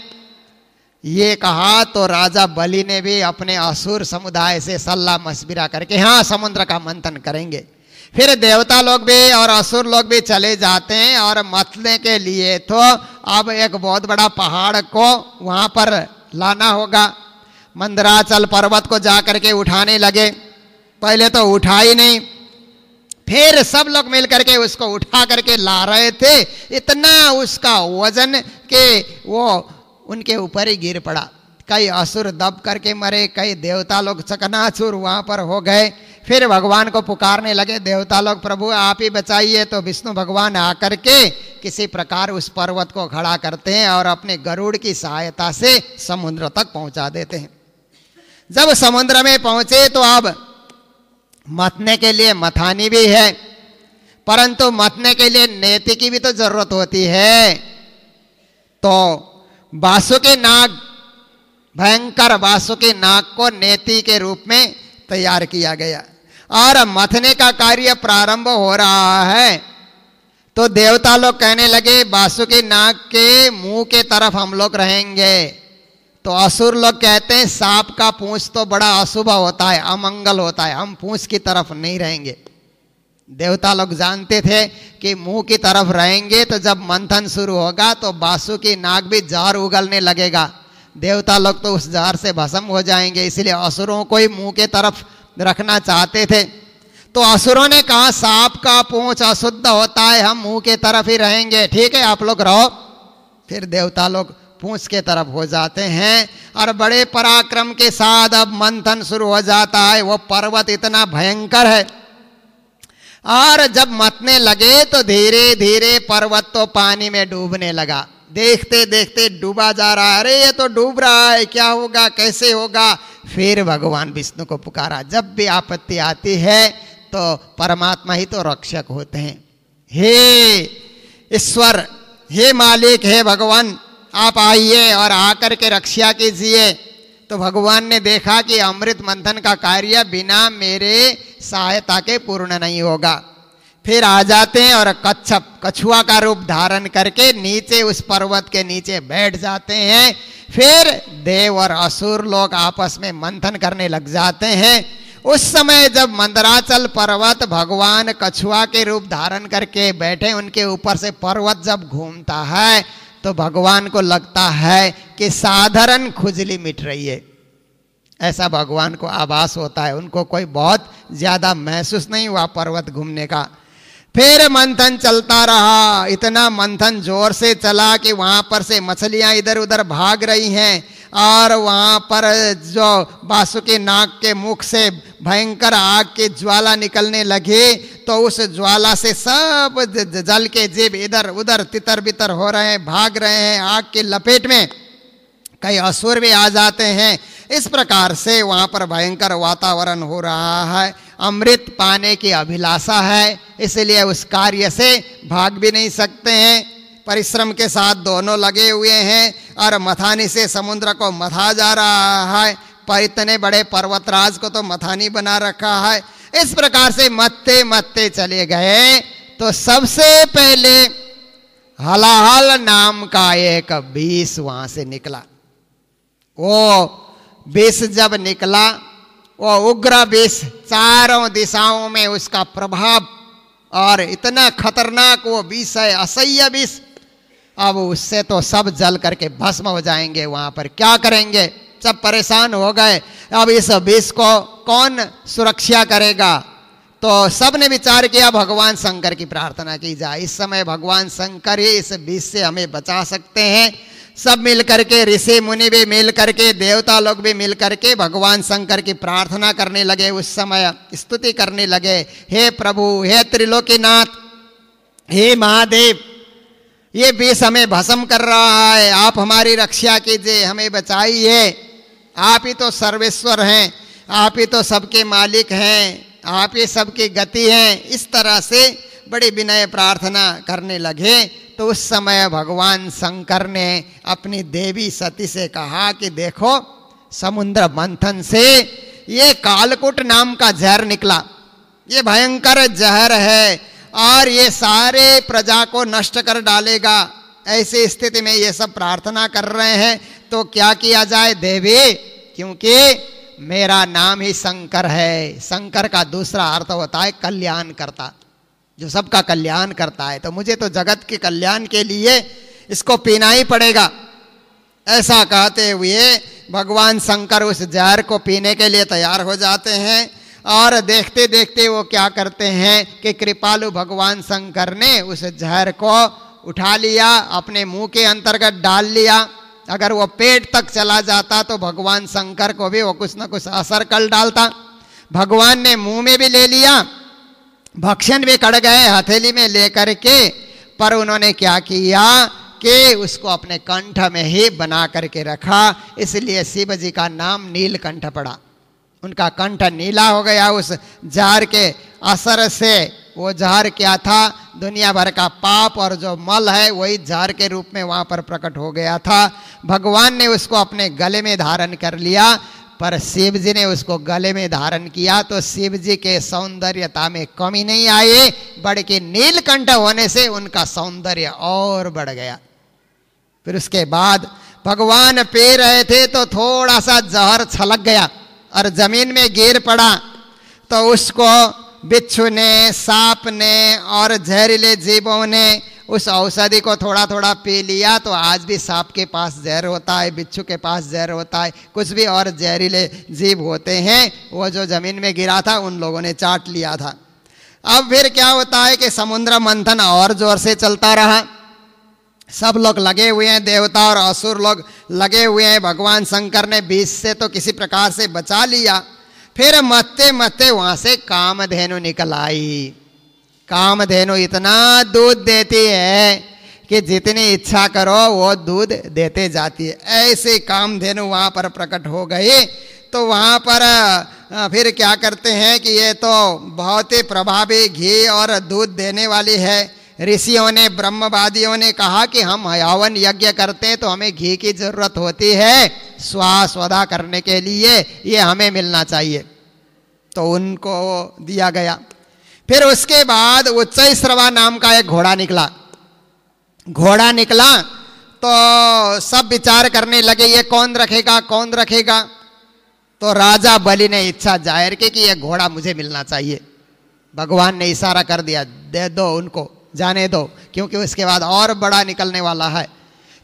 ये कहा तो राजा बलि ने भी अपने असुर समुदाय से सलाह मशविरा करके हाँ समुद्र का मंथन करेंगे। फिर देवता लोग भी और असुर लोग भी चले जाते हैं, और मतने के लिए तो अब एक बहुत बड़ा पहाड़ को वहां पर लाना होगा। मंदराचल पर्वत को जाकर के उठाने लगे, पहले तो उठा ही नहीं, फिर सब लोग मिल करके उसको उठा करके ला रहे थे। इतना उसका वजन के वो उनके ऊपर ही गिर पड़ा। कई असुर दब करके मरे, कई देवता लोग चकनाचूर वहां पर हो गए। फिर भगवान को पुकारने लगे देवता लोग, प्रभु आप ही बचाइए। तो विष्णु भगवान आकर के किसी प्रकार उस पर्वत को खड़ा करते हैं और अपने गरुड़ की सहायता से समुद्र तक पहुंचा देते हैं। जब समुद्र में पहुंचे तो अब मतने के लिए मथानी भी है, परंतु मतने के लिए नेति की भी तो जरूरत होती है। तो वासुकी नाग, भयंकर वासुकी नाग को नेति के रूप में तैयार किया गया और मथने का कार्य प्रारंभ हो रहा है। तो देवता लोग कहने लगे वासुकी नाग के मुंह के तरफ हम लोग रहेंगे। तो तो असुर लोग कहते हैं सांप का पूंछ तो बड़ा अशुभ होता है, अमंगल होता है, हम पूंछ की तरफ नहीं रहेंगे। देवता लोग जानते थे कि मुंह की तरफ रहेंगे तो जब मंथन शुरू होगा तो वासुकी नाग भी जहर उगलने लगेगा, देवता लोग तो उस जहर से भस्म हो जाएंगे, इसलिए असुरों को ही मुंह के तरफ रखना चाहते थे। तो असुरों ने कहा सांप का पूंछ अशुद्ध होता है, हम मुंह के तरफ ही रहेंगे, ठीक है आप लोग रहो। फिर देवता लोग पूंछ के तरफ हो जाते हैं और बड़े पराक्रम के साथ अब मंथन शुरू हो जाता है। वो पर्वत इतना भयंकर है और जब मतने लगे तो धीरे धीरे पर्वत तो पानी में डूबने लगा। देखते देखते डूबा जा रहा है, अरे ये तो डूब रहा है, क्या होगा, कैसे होगा। फिर भगवान विष्णु को पुकारा। जब भी आपत्ति आती है तो परमात्मा ही तो रक्षक होते हैं। हे ईश्वर, हे मालिक, हे भगवान, आप आइए और आकर के रक्षा कीजिए। तो भगवान ने देखा कि अमृत मंथन का कार्य बिना मेरे सहायता के पूर्ण नहीं होगा। फिर आ जाते हैं और कछुआ का रूप धारण करके नीचे उस पर्वत के नीचे बैठ जाते हैं। फिर देव और असुर लोग आपस में मंथन करने लग जाते हैं। उस समय जब मंदराचल पर्वत भगवान कछुआ के रूप धारण करके बैठे, उनके ऊपर से पर्वत जब घूमता है तो भगवान को लगता है कि साधारण खुजली मिट रही है, ऐसा भगवान को आभास होता है। उनको कोई बहुत ज्यादा महसूस नहीं हुआ पर्वत घूमने का। फिर मंथन चलता रहा, इतना मंथन जोर से चला कि वहां पर से मछलियां इधर उधर भाग रही हैं और वहां पर जो वासुकी नाग के मुख से भयंकर आग की ज्वाला निकलने लगी तो उस ज्वाला से सब जल के जीव इधर उधर तितर बितर हो रहे हैं, भाग रहे हैं आग की लपेट में। कई असुर भी आ जाते हैं। इस प्रकार से वहां पर भयंकर वातावरण हो रहा है। अमृत पाने की अभिलाषा है, इसलिए उस कार्य से भाग भी नहीं सकते हैं। परिश्रम के साथ दोनों लगे हुए हैं और मथानी से समुद्र को मथा जा रहा है। पर इतने बड़े पर्वतराज को तो मथानी बना रखा है। इस प्रकार से मत्ते मत्ते चले गए तो सबसे पहले हलाहल नाम का एक विष वहां से निकला। वो विष जब निकला, वो उग्र विष, चारों दिशाओं में उसका प्रभाव और इतना खतरनाक वो विष है, असह्य विष। अब उससे तो सब जल करके भस्म हो जाएंगे। वहां पर क्या करेंगे, सब परेशान हो गए। अब इस विष को कौन सुरक्षा करेगा? तो सब ने विचार किया भगवान शंकर की प्रार्थना की जाए। इस समय भगवान शंकर ही इस विष से हमें बचा सकते हैं। सब मिल करके, ऋषि मुनि भी मिल करके, देवता लोग भी मिल करके भगवान शंकर की प्रार्थना करने लगे। उस समय स्तुति करने लगे, हे प्रभु, हे त्रिलोकीनाथ, हे महादेव, ये विष हमें भस्म कर रहा है, आप हमारी रक्षा कीजिए, हमें बचाइए। आप ही तो सर्वेश्वर हैं, आप ही तो सबके मालिक हैं, आप ही सबकी गति हैं। इस तरह से बड़ी विनय प्रार्थना करने लगे। तो उस समय भगवान शंकर ने अपनी देवी सती से कहा कि देखो, समुद्र मंथन से ये कालकूट नाम का जहर निकला, ये भयंकर जहर है और ये सारे प्रजा को नष्ट कर डालेगा। ऐसी स्थिति में ये सब प्रार्थना कर रहे हैं, तो क्या किया जाए देवी? क्योंकि मेरा नाम ही शंकर है। शंकर का दूसरा अर्थ होता है कल्याण करता, जो सबका कल्याण करता है। तो मुझे तो जगत के कल्याण के लिए इसको पीना ही पड़ेगा। ऐसा कहते हुए भगवान शंकर उस जहर को पीने के लिए तैयार हो जाते हैं। और देखते देखते वो क्या करते हैं कि कृपालु भगवान शंकर ने उस जहर को उठा लिया, अपने मुंह के अंतर्गत डाल लिया। अगर वो पेट तक चला जाता तो भगवान शंकर को भी वो कुछ ना कुछ असर कर डालता। भगवान ने मुंह में भी ले लिया, भक्षण भी कर गए हथेली में लेकर के, पर उन्होंने क्या किया कि उसको अपने कंठ में ही बना करके रखा। इसलिए शिव जी का नाम नीलकंठ पड़ा। उनका कंठ नीला हो गया उस जहर के असर से। वो जहर क्या था? दुनिया भर का पाप और जो मल है वही जहर के रूप में वहां पर प्रकट हो गया था। भगवान ने उसको अपने गले में धारण कर लिया, पर शिव जी ने उसको गले में धारण किया तो शिव जी के सौंदर्यता में कमी नहीं आई, बल्कि नीलकंठ होने से उनका सौंदर्य और बढ़ गया। फिर उसके बाद भगवान पी रहे थे तो थोड़ा सा जहर छलक गया और जमीन में गिर पड़ा, तो उसको बिच्छू ने, सांप ने और जहरीले जीवों ने उस औषधि को थोड़ा थोड़ा पी लिया। तो आज भी सांप के पास जहर होता है, बिच्छू के पास जहर होता है, कुछ भी और जहरीले जीव होते हैं, वो जो जमीन में गिरा था उन लोगों ने चाट लिया था। अब फिर क्या होता है कि समुद्र मंथन और जोर से चलता रहा, सब लोग लगे हुए हैं, देवता और असुर लोग लगे हुए हैं। भगवान शंकर ने विष से तो किसी प्रकार से बचा लिया। फिर मत्ते मत्ते वहां से कामधेनु निकल आई। कामधेनु इतना दूध देती है कि जितनी इच्छा करो वो दूध देते जाती है। ऐसे कामधेनु वहां पर प्रकट हो गई। तो वहां पर फिर क्या करते हैं कि ये तो बहुत ही प्रभावी घी और दूध देने वाली है। ऋषियों ने, ब्रह्मवादियों ने कहा कि हम हवन यज्ञ करते हैं तो हमें घी की जरूरत होती है स्वाहा करने के लिए, ये हमें मिलना चाहिए। तो उनको दिया गया। फिर उसके बाद उच्चैश्रवा नाम का एक घोड़ा निकला। घोड़ा निकला तो सब विचार करने लगे ये कौन रखेगा, कौन रखेगा। तो राजा बलि ने इच्छा जाहिर की कि ये घोड़ा मुझे मिलना चाहिए। भगवान ने इशारा कर दिया, दे दो उनको, जाने दो, क्योंकि उसके बाद और बड़ा निकलने वाला है।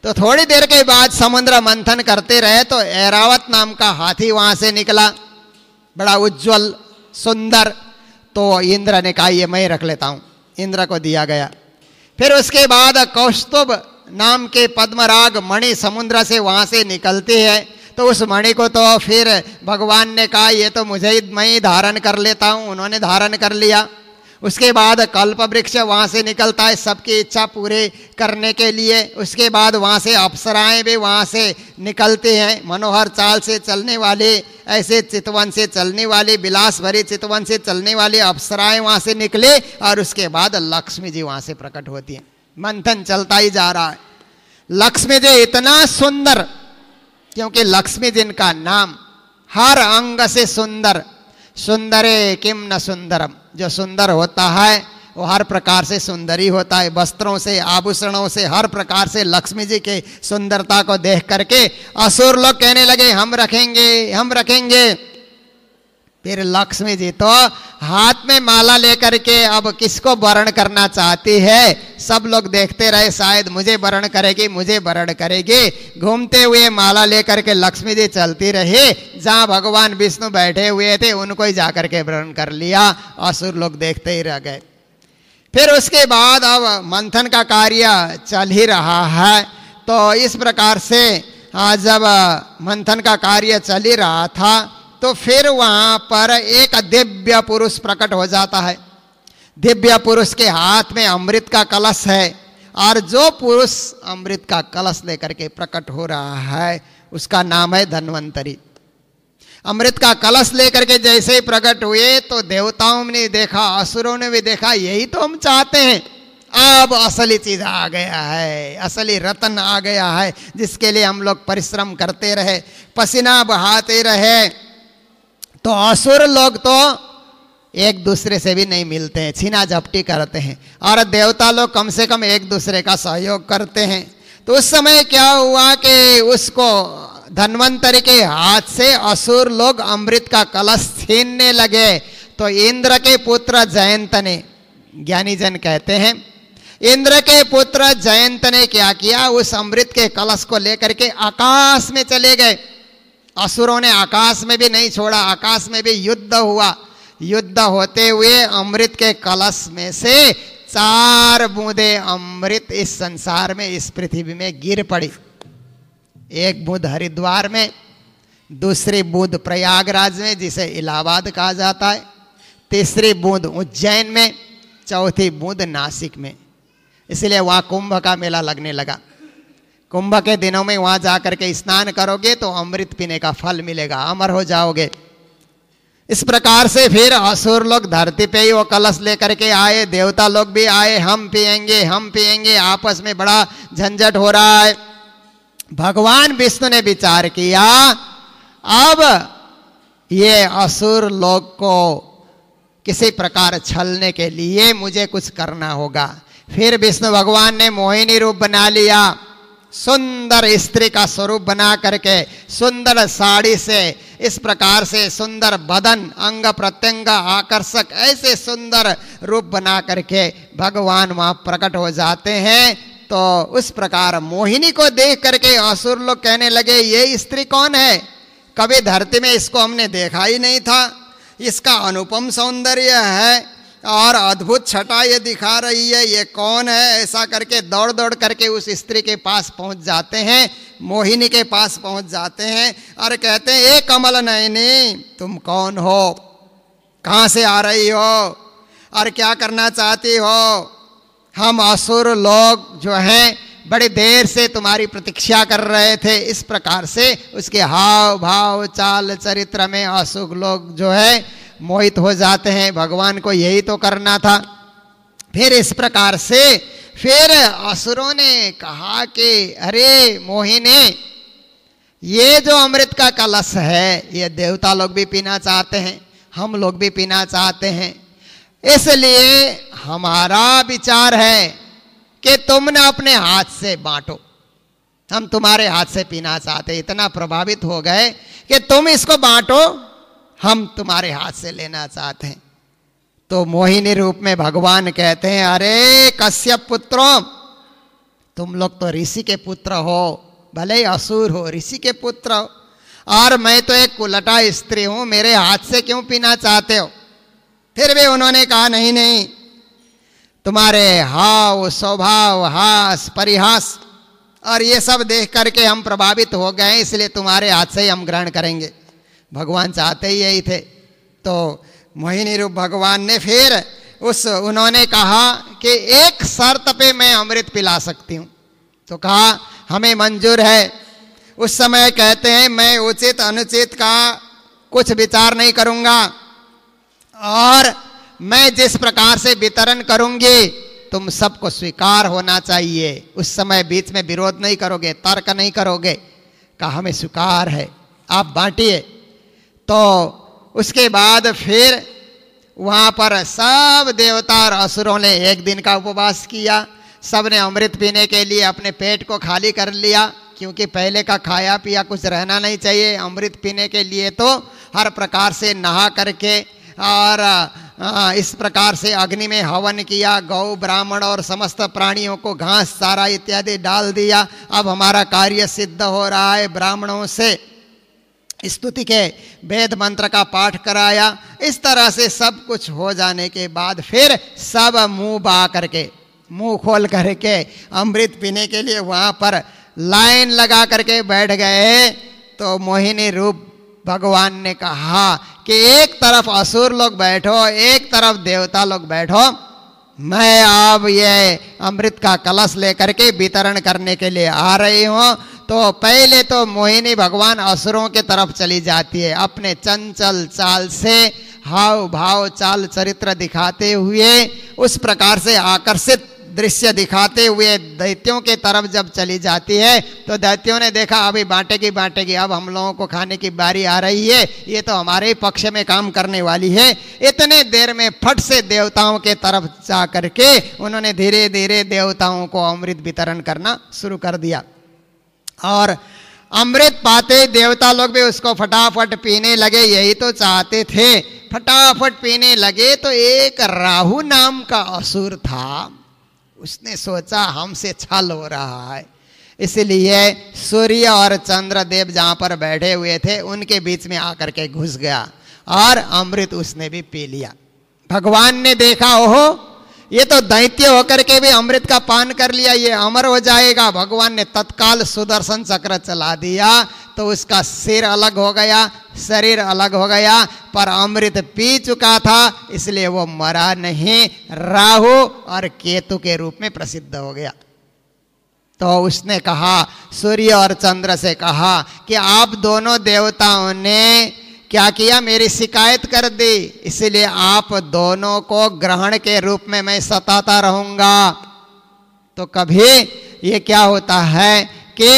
तो थोड़ी देर के बाद समुद्र मंथन करते रहे तो ऐरावत नाम का हाथी वहां से निकला, बड़ा उज्जवल सुंदर। तो इंद्र ने कहा ये मैं रख लेता हूं, इंद्र को दिया गया। फिर उसके बाद कौस्तुभ नाम के पद्मराग मणि समुद्र से वहां से निकलती है। तो उस मणि को तो फिर भगवान ने कहा ये तो मुझे मैं ही धारण कर लेता हूं, उन्होंने धारण कर लिया। उसके बाद कल्प वृक्ष वहाँ से निकलता है सबकी इच्छा पूरी करने के लिए। उसके बाद वहाँ से अप्सराएं भी वहाँ से निकलती हैं, मनोहर चाल से चलने वाली, ऐसे चितवन से चलने वाली, विलास भरी चितवन से चलने वाली अप्सराएं वहाँ से निकले। और उसके बाद लक्ष्मी जी वहाँ से प्रकट होती हैं। मंथन चलता ही जा रहा है। लक्ष्मी जी इतना सुंदर, क्योंकि लक्ष्मी जिनका नाम हर अंग से सुंदर, सुंदरे किम न सुंदरम, जो सुंदर होता है वो हर प्रकार से सुंदरी होता है, वस्त्रों से, आभूषणों से, हर प्रकार से। लक्ष्मी जी के सुंदरता को देख करके असुर लोग कहने लगे हम रखेंगे, हम रखेंगे। फिर लक्ष्मी जी तो हाथ में माला लेकर के अब किसको वरण करना चाहती है। सब लोग देखते रहे, शायद मुझे वरण करेगी, मुझे वरण करेगी। घूमते हुए माला लेकर के लक्ष्मी जी चलती रही, जहां भगवान विष्णु बैठे हुए थे उनको ही जाकर के वरण कर लिया। असुर लोग देखते ही रह गए। फिर उसके बाद अब मंथन का कार्य चल ही रहा है। तो इस प्रकार से जब मंथन का कार्य चल ही रहा था तो फिर वहां पर एक दिव्य पुरुष प्रकट हो जाता है। दिव्य पुरुष के हाथ में अमृत का कलश है, और जो पुरुष अमृत का कलश लेकर के प्रकट हो रहा है उसका नाम है धन्वंतरी। अमृत का कलश लेकर के जैसे ही प्रकट हुए तो देवताओं ने देखा, असुरों ने भी देखा, यही तो हम चाहते हैं। अब असली चीज आ गया है, असली रत्न आ गया है, जिसके लिए हम लोग परिश्रम करते रहे, पसीना बहाते रहे। तो असुर लोग तो एक दूसरे से भी नहीं मिलते हैं, छीना झपटी करते हैं, और देवता लोग कम से कम एक दूसरे का सहयोग करते हैं। तो उस समय क्या हुआ कि उसको धन्वंतरी के हाथ से असुर लोग अमृत का कलश छीनने लगे। तो इंद्र के पुत्र जयंत ने, ज्ञानी जन कहते हैं, इंद्र के पुत्र जयंत ने क्या किया, उस अमृत के कलश को लेकर के आकाश में चले गए। असुरों ने आकाश में भी नहीं छोड़ा, आकाश में भी युद्ध हुआ। युद्ध होते हुए अमृत के कलश में से 4 बूंदे अमृत इस संसार में, इस पृथ्वी में गिर पड़ी। एक बूंद हरिद्वार में, दूसरी बूंद प्रयागराज में जिसे इलाहाबाद कहा जाता है, तीसरी बूंद उज्जैन में, चौथी बूंद नासिक में। इसलिए वहाँ कुंभ का मेला लगने लगा। कुंभ के दिनों में वहां जाकर के स्नान करोगे तो अमृत पीने का फल मिलेगा, अमर हो जाओगे। इस प्रकार से फिर असुर लोग धरती पे ही वो कलश लेकर के आए, देवता लोग भी आए, हम पिएंगे, हम पिएंगे, आपस में बड़ा झंझट हो रहा है। भगवान विष्णु ने विचार किया, अब ये असुर लोग को किसी प्रकार छलने के लिए मुझे कुछ करना होगा। फिर विष्णु भगवान ने मोहिनी रूप बना लिया, सुंदर स्त्री का स्वरूप बना करके, सुंदर साड़ी से, इस प्रकार से सुंदर बदन, अंग प्रत्यंग आकर्षक, ऐसे सुंदर रूप बना करके भगवान वहां प्रकट हो जाते हैं। तो उस प्रकार मोहिनी को देख करके असुर लोग कहने लगे, ये स्त्री कौन है? कभी धरती में इसको हमने देखा ही नहीं था। इसका अनुपम सौंदर्य है और अद्भुत छटा ये दिखा रही है, ये कौन है? ऐसा करके दौड़ दौड़ करके उस स्त्री के पास पहुंच जाते हैं, मोहिनी के पास पहुंच जाते हैं और कहते हैं, ए कमल नयनी, तुम कौन हो? कहां से आ रही हो और क्या करना चाहती हो? हम असुर लोग जो हैं बड़ी देर से तुम्हारी प्रतीक्षा कर रहे थे। इस प्रकार से उसके हाव भाव चाल चरित्र में असुर लोग जो है मोहित हो जाते हैं। भगवान को यही तो करना था। फिर इस प्रकार से फिर असुरों ने कहा कि अरे मोहिनी, ये जो अमृत का कलश है ये देवता लोग भी पीना चाहते हैं, हम लोग भी पीना चाहते हैं, इसलिए हमारा विचार है कि तुम ना अपने हाथ से बांटो, हम तुम्हारे हाथ से पीना चाहते। इतना प्रभावित हो गए कि तुम इसको बांटो, हम तुम्हारे हाथ से लेना चाहते हैं। तो मोहिनी रूप में भगवान कहते हैं, अरे कश्यप पुत्रों, तुम लोग तो ऋषि के पुत्र हो, भले ही असुर हो, ऋषि के पुत्र हो, और मैं तो एक कुलटा स्त्री हूं, मेरे हाथ से क्यों पीना चाहते हो? फिर भी उन्होंने कहा, नहीं नहीं, तुम्हारे हाव स्वभाव हास परिहास और ये सब देख करके हम प्रभावित हो गए, इसलिए तुम्हारे हाथ से ही हम ग्रहण करेंगे। भगवान चाहते ही यही थे। तो मोहिनी रूप भगवान ने फिर उन्होंने कहा कि एक शर्त पे मैं अमृत पिला सकती हूँ। तो कहा हमें मंजूर है। उस समय कहते हैं, मैं उचित अनुचित का कुछ विचार नहीं करूँगा और मैं जिस प्रकार से वितरण करूंगी तुम सबको स्वीकार होना चाहिए। उस समय बीच में विरोध नहीं करोगे, तर्क नहीं करोगे। कहा हमें स्वीकार है, आप बांटिए। तो उसके बाद फिर वहां पर सब देवता और असुरों ने एक दिन का उपवास किया। सब ने अमृत पीने के लिए अपने पेट को खाली कर लिया, क्योंकि पहले का खाया पिया कुछ रहना नहीं चाहिए। अमृत पीने के लिए तो हर प्रकार से नहा करके और इस प्रकार से अग्नि में हवन किया, गौ ब्राह्मण और समस्त प्राणियों को घास चारा इत्यादि डाल दिया। अब हमारा कार्य सिद्ध हो रहा है। ब्राह्मणों से स्तुति के वेद मंत्र का पाठ कराया। इस तरह से सब कुछ हो जाने के बाद फिर सब मुंह बा करके, मुंह खोल करके अमृत पीने के लिए वहां पर लाइन लगा करके बैठ गए। तो मोहिनी रूप भगवान ने कहा कि एक तरफ असुर लोग बैठो, एक तरफ देवता लोग बैठो, मैं अब ये अमृत का कलश लेकर के वितरण करने के लिए आ रही हूं। तो पहले तो मोहिनी भगवान असुरों के तरफ चली जाती है, अपने चंचल चाल से हाव भाव चाल चरित्र दिखाते हुए, उस प्रकार से आकर्षित दृश्य दिखाते हुए दैत्यों के तरफ जब चली जाती है तो दैत्यों ने देखा अभी बांटेगी, अब हम लोगों को खाने की बारी आ रही है, ये तो हमारे पक्ष में काम करने वाली है। इतने देर में फट से देवताओं के तरफ जा करके उन्होंने धीरे धीरे देवताओं को अमृत वितरण करना शुरू कर दिया। और अमृत पाते देवता लोग भी उसको फटाफट पीने लगे, यही तो चाहते थे। फटाफट पीने लगे तो एक राहु नाम का असुर था, उसने सोचा हमसे छल हो रहा है, इसलिए सूर्य और चंद्रदेव जहां पर बैठे हुए थे उनके बीच में आकर के घुस गया और अमृत उसने भी पी लिया। भगवान ने देखा, ओहो ये तो दैत्य होकर के भी अमृत का पान कर लिया, ये अमर हो जाएगा। भगवान ने तत्काल सुदर्शन चक्र चला दिया तो उसका सिर अलग हो गया, शरीर अलग हो गया, पर अमृत पी चुका था इसलिए वो मरा नहीं, राहु और केतु के रूप में प्रसिद्ध हो गया। तो उसने कहा, सूर्य और चंद्र से कहा कि आप दोनों देवताओं ने क्या किया, मेरी शिकायत कर दी, इसलिए आप दोनों को ग्रहण के रूप में मैं सताता रहूंगा। तो कभी ये क्या होता है कि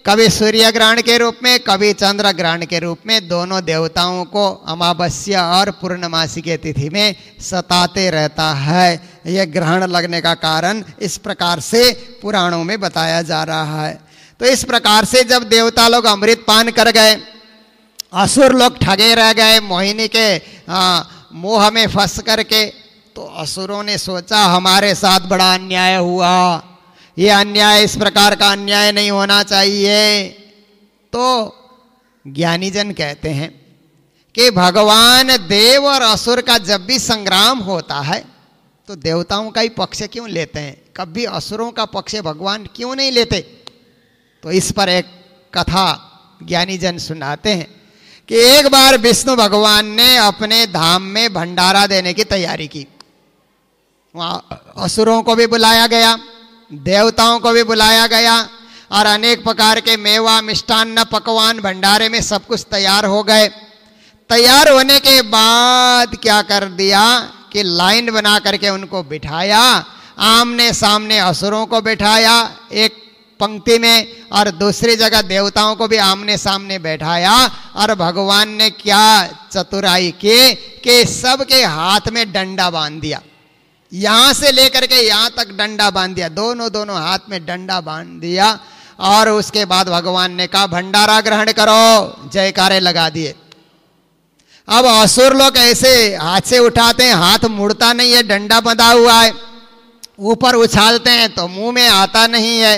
कभी सूर्य ग्रहण के रूप में, कभी चंद्र ग्रहण के रूप में, दोनों देवताओं को अमावस्या और पूर्णमासी के तिथि में सताते रहता है। यह ग्रहण लगने का कारण इस प्रकार से पुराणों में बताया जा रहा है। तो इस प्रकार से जब देवता लोग अमृत पान कर गए, असुर लोग ठगे रह गए मोहिनी के मोह में फंस करके, तो असुरों ने सोचा हमारे साथ बड़ा अन्याय हुआ, ये अन्याय, इस प्रकार का अन्याय नहीं होना चाहिए। तो ज्ञानी जन कहते हैं कि भगवान देव और असुर का जब भी संग्राम होता है तो देवताओं का ही पक्ष क्यों लेते हैं, कभी असुरों का पक्ष भगवान क्यों नहीं लेते। तो इस पर एक कथा ज्ञानी जन सुनाते हैं कि एक बार विष्णु भगवान ने अपने धाम में भंडारा देने की तैयारी की। वहाँ असुरों को भी बुलाया गया, देवताओं को भी बुलाया गया, और अनेक प्रकार के मेवा, मिष्टान्न, पकवान भंडारे में सब कुछ तैयार हो गए। तैयार होने के बाद क्या कर दिया कि लाइन बना करके उनको बिठाया, आमने सामने असुरों को बिठाया एक पंक्ति में, और दूसरी जगह देवताओं को भी आमने सामने बैठाया। और भगवान ने क्या चतुराई की कि सबके हाथ में डंडा बांध दिया, यहां से लेकर के यहां तक डंडा बांध दिया, दोनों हाथ में डंडा बांध दिया। और उसके बाद भगवान ने कहा भंडारा ग्रहण करो, जयकारे लगा दिए। अब असुर लोग ऐसे हाथ से उठाते हैं, हाथ मुड़ता नहीं है, डंडा बंधा हुआ है, ऊपर उछालते हैं तो मुंह में आता नहीं है,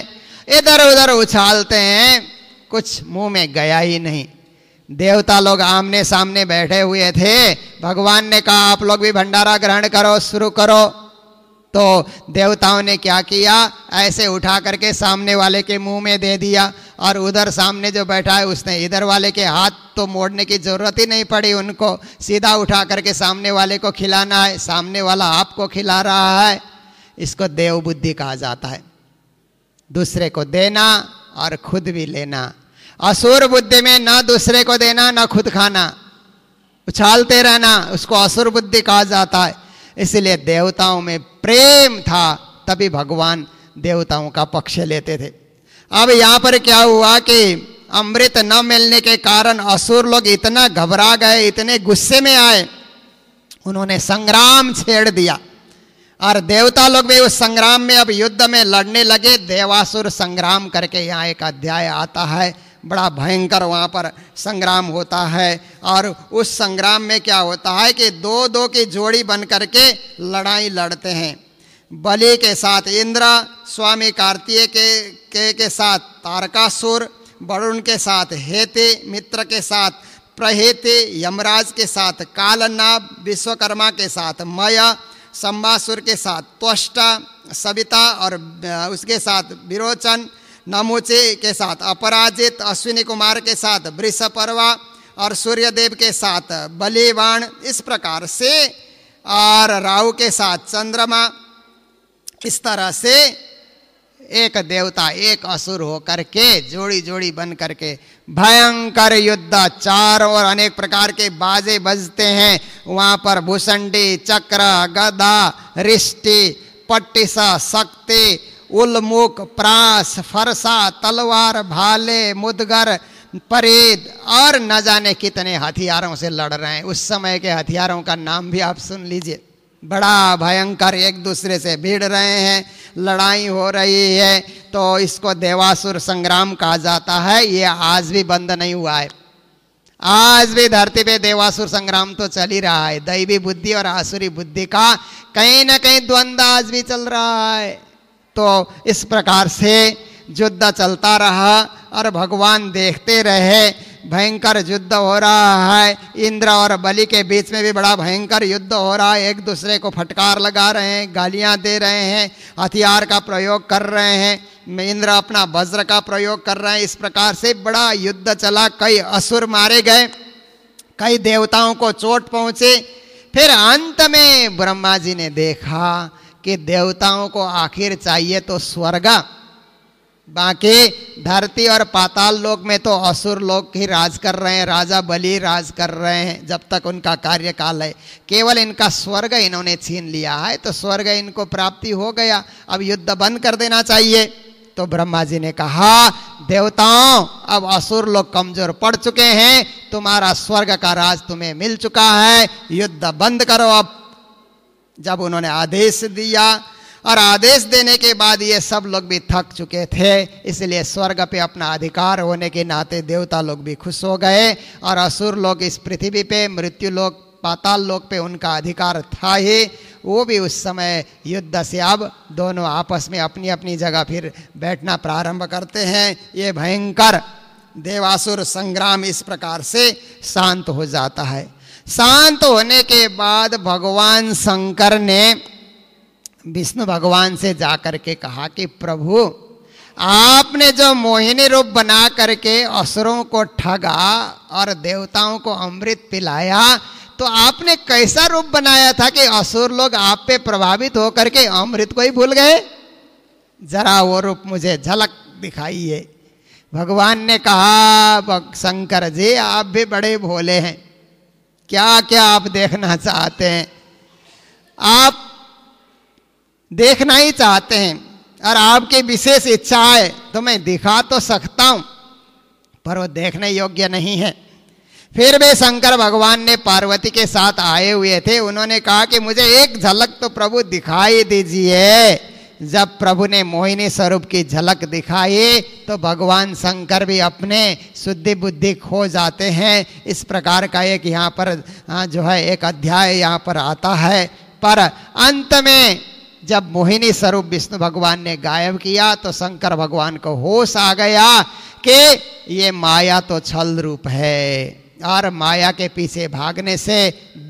इधर उधर उछालते हैं, कुछ मुंह में गया ही नहीं। देवता लोग आमने सामने बैठे हुए थे, भगवान ने कहा आप लोग भी भंडारा ग्रहण करो, शुरू करो। तो देवताओं ने क्या किया, ऐसे उठा करके सामने वाले के मुंह में दे दिया, और उधर सामने जो बैठा है उसने इधर वाले के हाथ तो मोड़ने की जरूरत ही नहीं पड़ी, उनको सीधा उठा करके सामने वाले को खिलाना है, सामने वाला आपको खिला रहा है। इसको देव बुद्धि कहा जाता है, दूसरे को देना और खुद भी लेना। असुर बुद्धि में न दूसरे को देना न खुद खाना, उछालते रहना, उसको असुर बुद्धि कहा जाता है। इसलिए देवताओं में प्रेम था, तभी भगवान देवताओं का पक्ष लेते थे। अब यहां पर क्या हुआ कि अमृत न मिलने के कारण असुर लोग इतना घबरा गए, इतने गुस्से में आए, उन्होंने संग्राम छेड़ दिया। और देवता लोग भी उस संग्राम में अब युद्ध में लड़ने लगे। देवासुर संग्राम करके यहाँ एक अध्याय आता है, बड़ा भयंकर वहाँ पर संग्राम होता है। और उस संग्राम में क्या होता है कि दो दो की जोड़ी बन करके लड़ाई लड़ते हैं। बलि के साथ इंद्र, स्वामी कार्तिकेय के साथ तारकासुर, वरुण के साथ हेते, मित्र के साथ प्रहेते, यमराज के साथ कालनाग, विश्वकर्मा के साथ मय, संबासुर के साथ त्वष्टा, सविता और उसके साथ विरोचन, नमुचे के साथ अपराजित, अश्विनी कुमार के साथ वृषपर्वा और सूर्यदेव के साथ बलिवाण। इस प्रकार से और राहु के साथ चंद्रमा। इस तरह से एक देवता एक असुर होकर के जोड़ी जोड़ी बन करके भयंकर युद्ध, चारों ओर अनेक प्रकार के बाजे बजते हैं। वहाँ पर भूसंडी, चक्र, गदा, रिष्टि, पट्टिसा, शक्ति, उल्मुख, प्रास, फरसा, तलवार, भाले, मुदगर, परेद और न जाने कितने हथियारों से लड़ रहे हैं। उस समय के हथियारों का नाम भी आप सुन लीजिए। बड़ा भयंकर एक दूसरे से भिड़ रहे हैं, लड़ाई हो रही है। तो इसको देवासुर संग्राम कहा जाता है। ये आज भी बंद नहीं हुआ है, आज भी धरती पे देवासुर संग्राम तो चल ही रहा है। दैवी बुद्धि और आसुरी बुद्धि का कहीं ना कहीं द्वंद्व आज भी चल रहा है। तो इस प्रकार से युद्ध चलता रहा और भगवान देखते रहे। भयंकर युद्ध हो रहा है, इंद्र और बलि के बीच में भी बड़ा भयंकर युद्ध हो रहा है। एक दूसरे को फटकार लगा रहे हैं, गालियां दे रहे हैं, हथियार का प्रयोग कर रहे हैं। इंद्र अपना वज्र का प्रयोग कर रहे हैं। इस प्रकार से बड़ा युद्ध चला। कई असुर मारे गए, कई देवताओं को चोट पहुंचे। फिर अंत में ब्रह्मा जी ने देखा कि देवताओं को आखिर चाहिए तो स्वर्ग, बाकी धरती और पाताल लोक में तो असुर लोग ही राज कर रहे हैं, राजा बलि राज कर रहे हैं जब तक उनका कार्यकाल है। केवल इनका स्वर्ग इन्होंने छीन लिया है, तो स्वर्ग इनको प्राप्ति हो गया। अब युद्ध बंद कर देना चाहिए। तो ब्रह्मा जी ने कहा, देवताओं अब असुर लोग कमजोर पड़ चुके हैं, तुम्हारा स्वर्ग का राज तुम्हें मिल चुका है, युद्ध बंद करो अब। जब उन्होंने आदेश दिया, और आदेश देने के बाद ये सब लोग भी थक चुके थे, इसलिए स्वर्ग पे अपना अधिकार होने के नाते देवता लोग भी खुश हो गए, और असुर लोग इस पृथ्वी पे, मृत्यु लोक, पाताल लोक पे उनका अधिकार था ही, वो भी उस समय युद्ध से अब दोनों आपस में अपनी अपनी जगह फिर बैठना प्रारंभ करते हैं। ये भयंकर देवासुर संग्राम इस प्रकार से शांत हो जाता है। शांत होने के बाद भगवान शंकर ने विष्णु भगवान से जाकर के कहा कि प्रभु, आपने जो मोहिनी रूप बना करके असुरों को ठगा और देवताओं को अमृत पिलाया, तो आपने कैसा रूप बनाया था कि असुर लोग आप पे प्रभावित होकर के अमृत को ही भूल गए? जरा वो रूप मुझे झलक दिखाइए। भगवान ने कहा, शंकर जी आप भी बड़े भोले हैं, क्या क्या आप देखना चाहते हैं? आप देखना ही चाहते हैं और आपकी विशेष इच्छा है तो मैं दिखा तो सकता हूं, पर वो देखने योग्य नहीं है। फिर भी शंकर भगवान ने पार्वती के साथ आए हुए थे, उन्होंने कहा कि मुझे एक झलक तो प्रभु दिखाई दीजिए। जब प्रभु ने मोहिनी स्वरूप की झलक दिखाई तो भगवान शंकर भी अपने शुद्धि बुद्धि खो जाते हैं। इस प्रकार का एक यहाँ पर जो है एक अध्याय यहाँ पर आता है। पर अंत में जब मोहिनी स्वरूप विष्णु भगवान ने गायब किया तो शंकर भगवान को होश आ गया कि ये माया तो छल रूप है, और माया के पीछे भागने से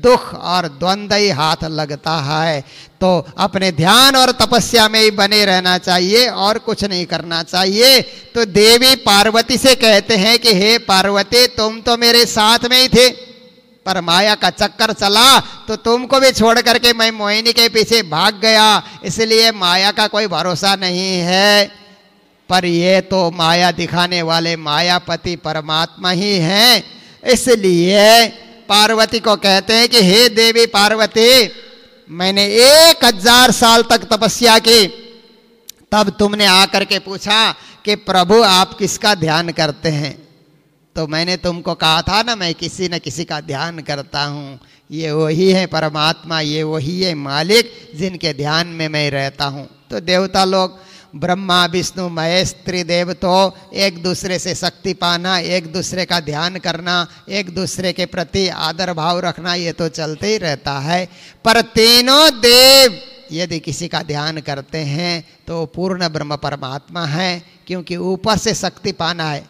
दुख और द्वंद्व ही हाथ लगता है। तो अपने ध्यान और तपस्या में ही बने रहना चाहिए और कुछ नहीं करना चाहिए। तो देवी पार्वती से कहते हैं कि हे पार्वती, तुम तो मेरे साथ में ही थे, पर माया का चक्कर चला तो तुमको भी छोड़ करके मैं मोहिनी के पीछे भाग गया, इसलिए माया का कोई भरोसा नहीं है। पर ये तो माया दिखाने वाले मायापति परमात्मा ही हैं। इसलिए पार्वती को कहते हैं कि हे देवी पार्वती, मैंने 1000 साल तक तपस्या की, तब तुमने आकर के पूछा कि प्रभु आप किसका ध्यान करते हैं? तो मैंने तुमको कहा था ना, मैं किसी न किसी का ध्यान करता हूँ। ये वही है परमात्मा, ये वही है मालिक जिनके ध्यान में मैं रहता हूँ। तो देवता लोग ब्रह्मा विष्णु महेश त्रिदेव तो एक दूसरे से शक्ति पाना, एक दूसरे का ध्यान करना, एक दूसरे के प्रति आदर भाव रखना, ये तो चलते ही रहता है। पर तीनों देव यदि किसी का ध्यान करते हैं तो पूर्ण ब्रह्म परमात्मा है, क्योंकि ऊपर से शक्ति पाना है,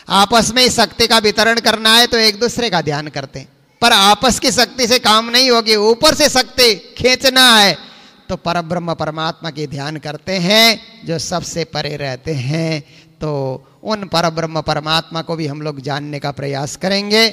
आपस में शक्ति का वितरण करना है, तो एक दूसरे का ध्यान करते हैं। पर आपस की शक्ति से काम नहीं होगी, ऊपर से शक्ति खींचना है तो परब्रह्म परमात्मा की ध्यान करते हैं जो सबसे परे रहते हैं। तो उन परब्रह्म परमात्मा को भी हम लोग जानने का प्रयास करेंगे।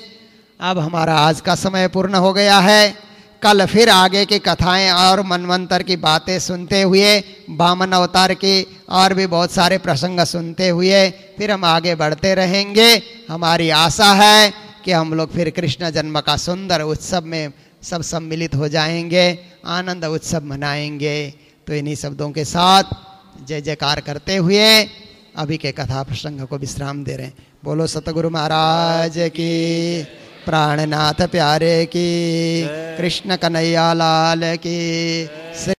अब हमारा आज का समय पूर्ण हो गया है। कल फिर आगे की कथाएं और मनवंतर की बातें सुनते हुए, वामन अवतार की और भी बहुत सारे प्रसंग सुनते हुए फिर हम आगे बढ़ते रहेंगे। हमारी आशा है कि हम लोग फिर कृष्ण जन्म का सुंदर उत्सव में सब सम्मिलित हो जाएंगे, आनंद उत्सव मनाएंगे। तो इन्हीं शब्दों के साथ जय जयकार करते हुए अभी के कथा प्रसंग को विश्राम दे रहे हैं। बोलो सतगुरु महाराज की, प्राणनाथ प्यारे की, कृष्ण कन्हैया लाल की।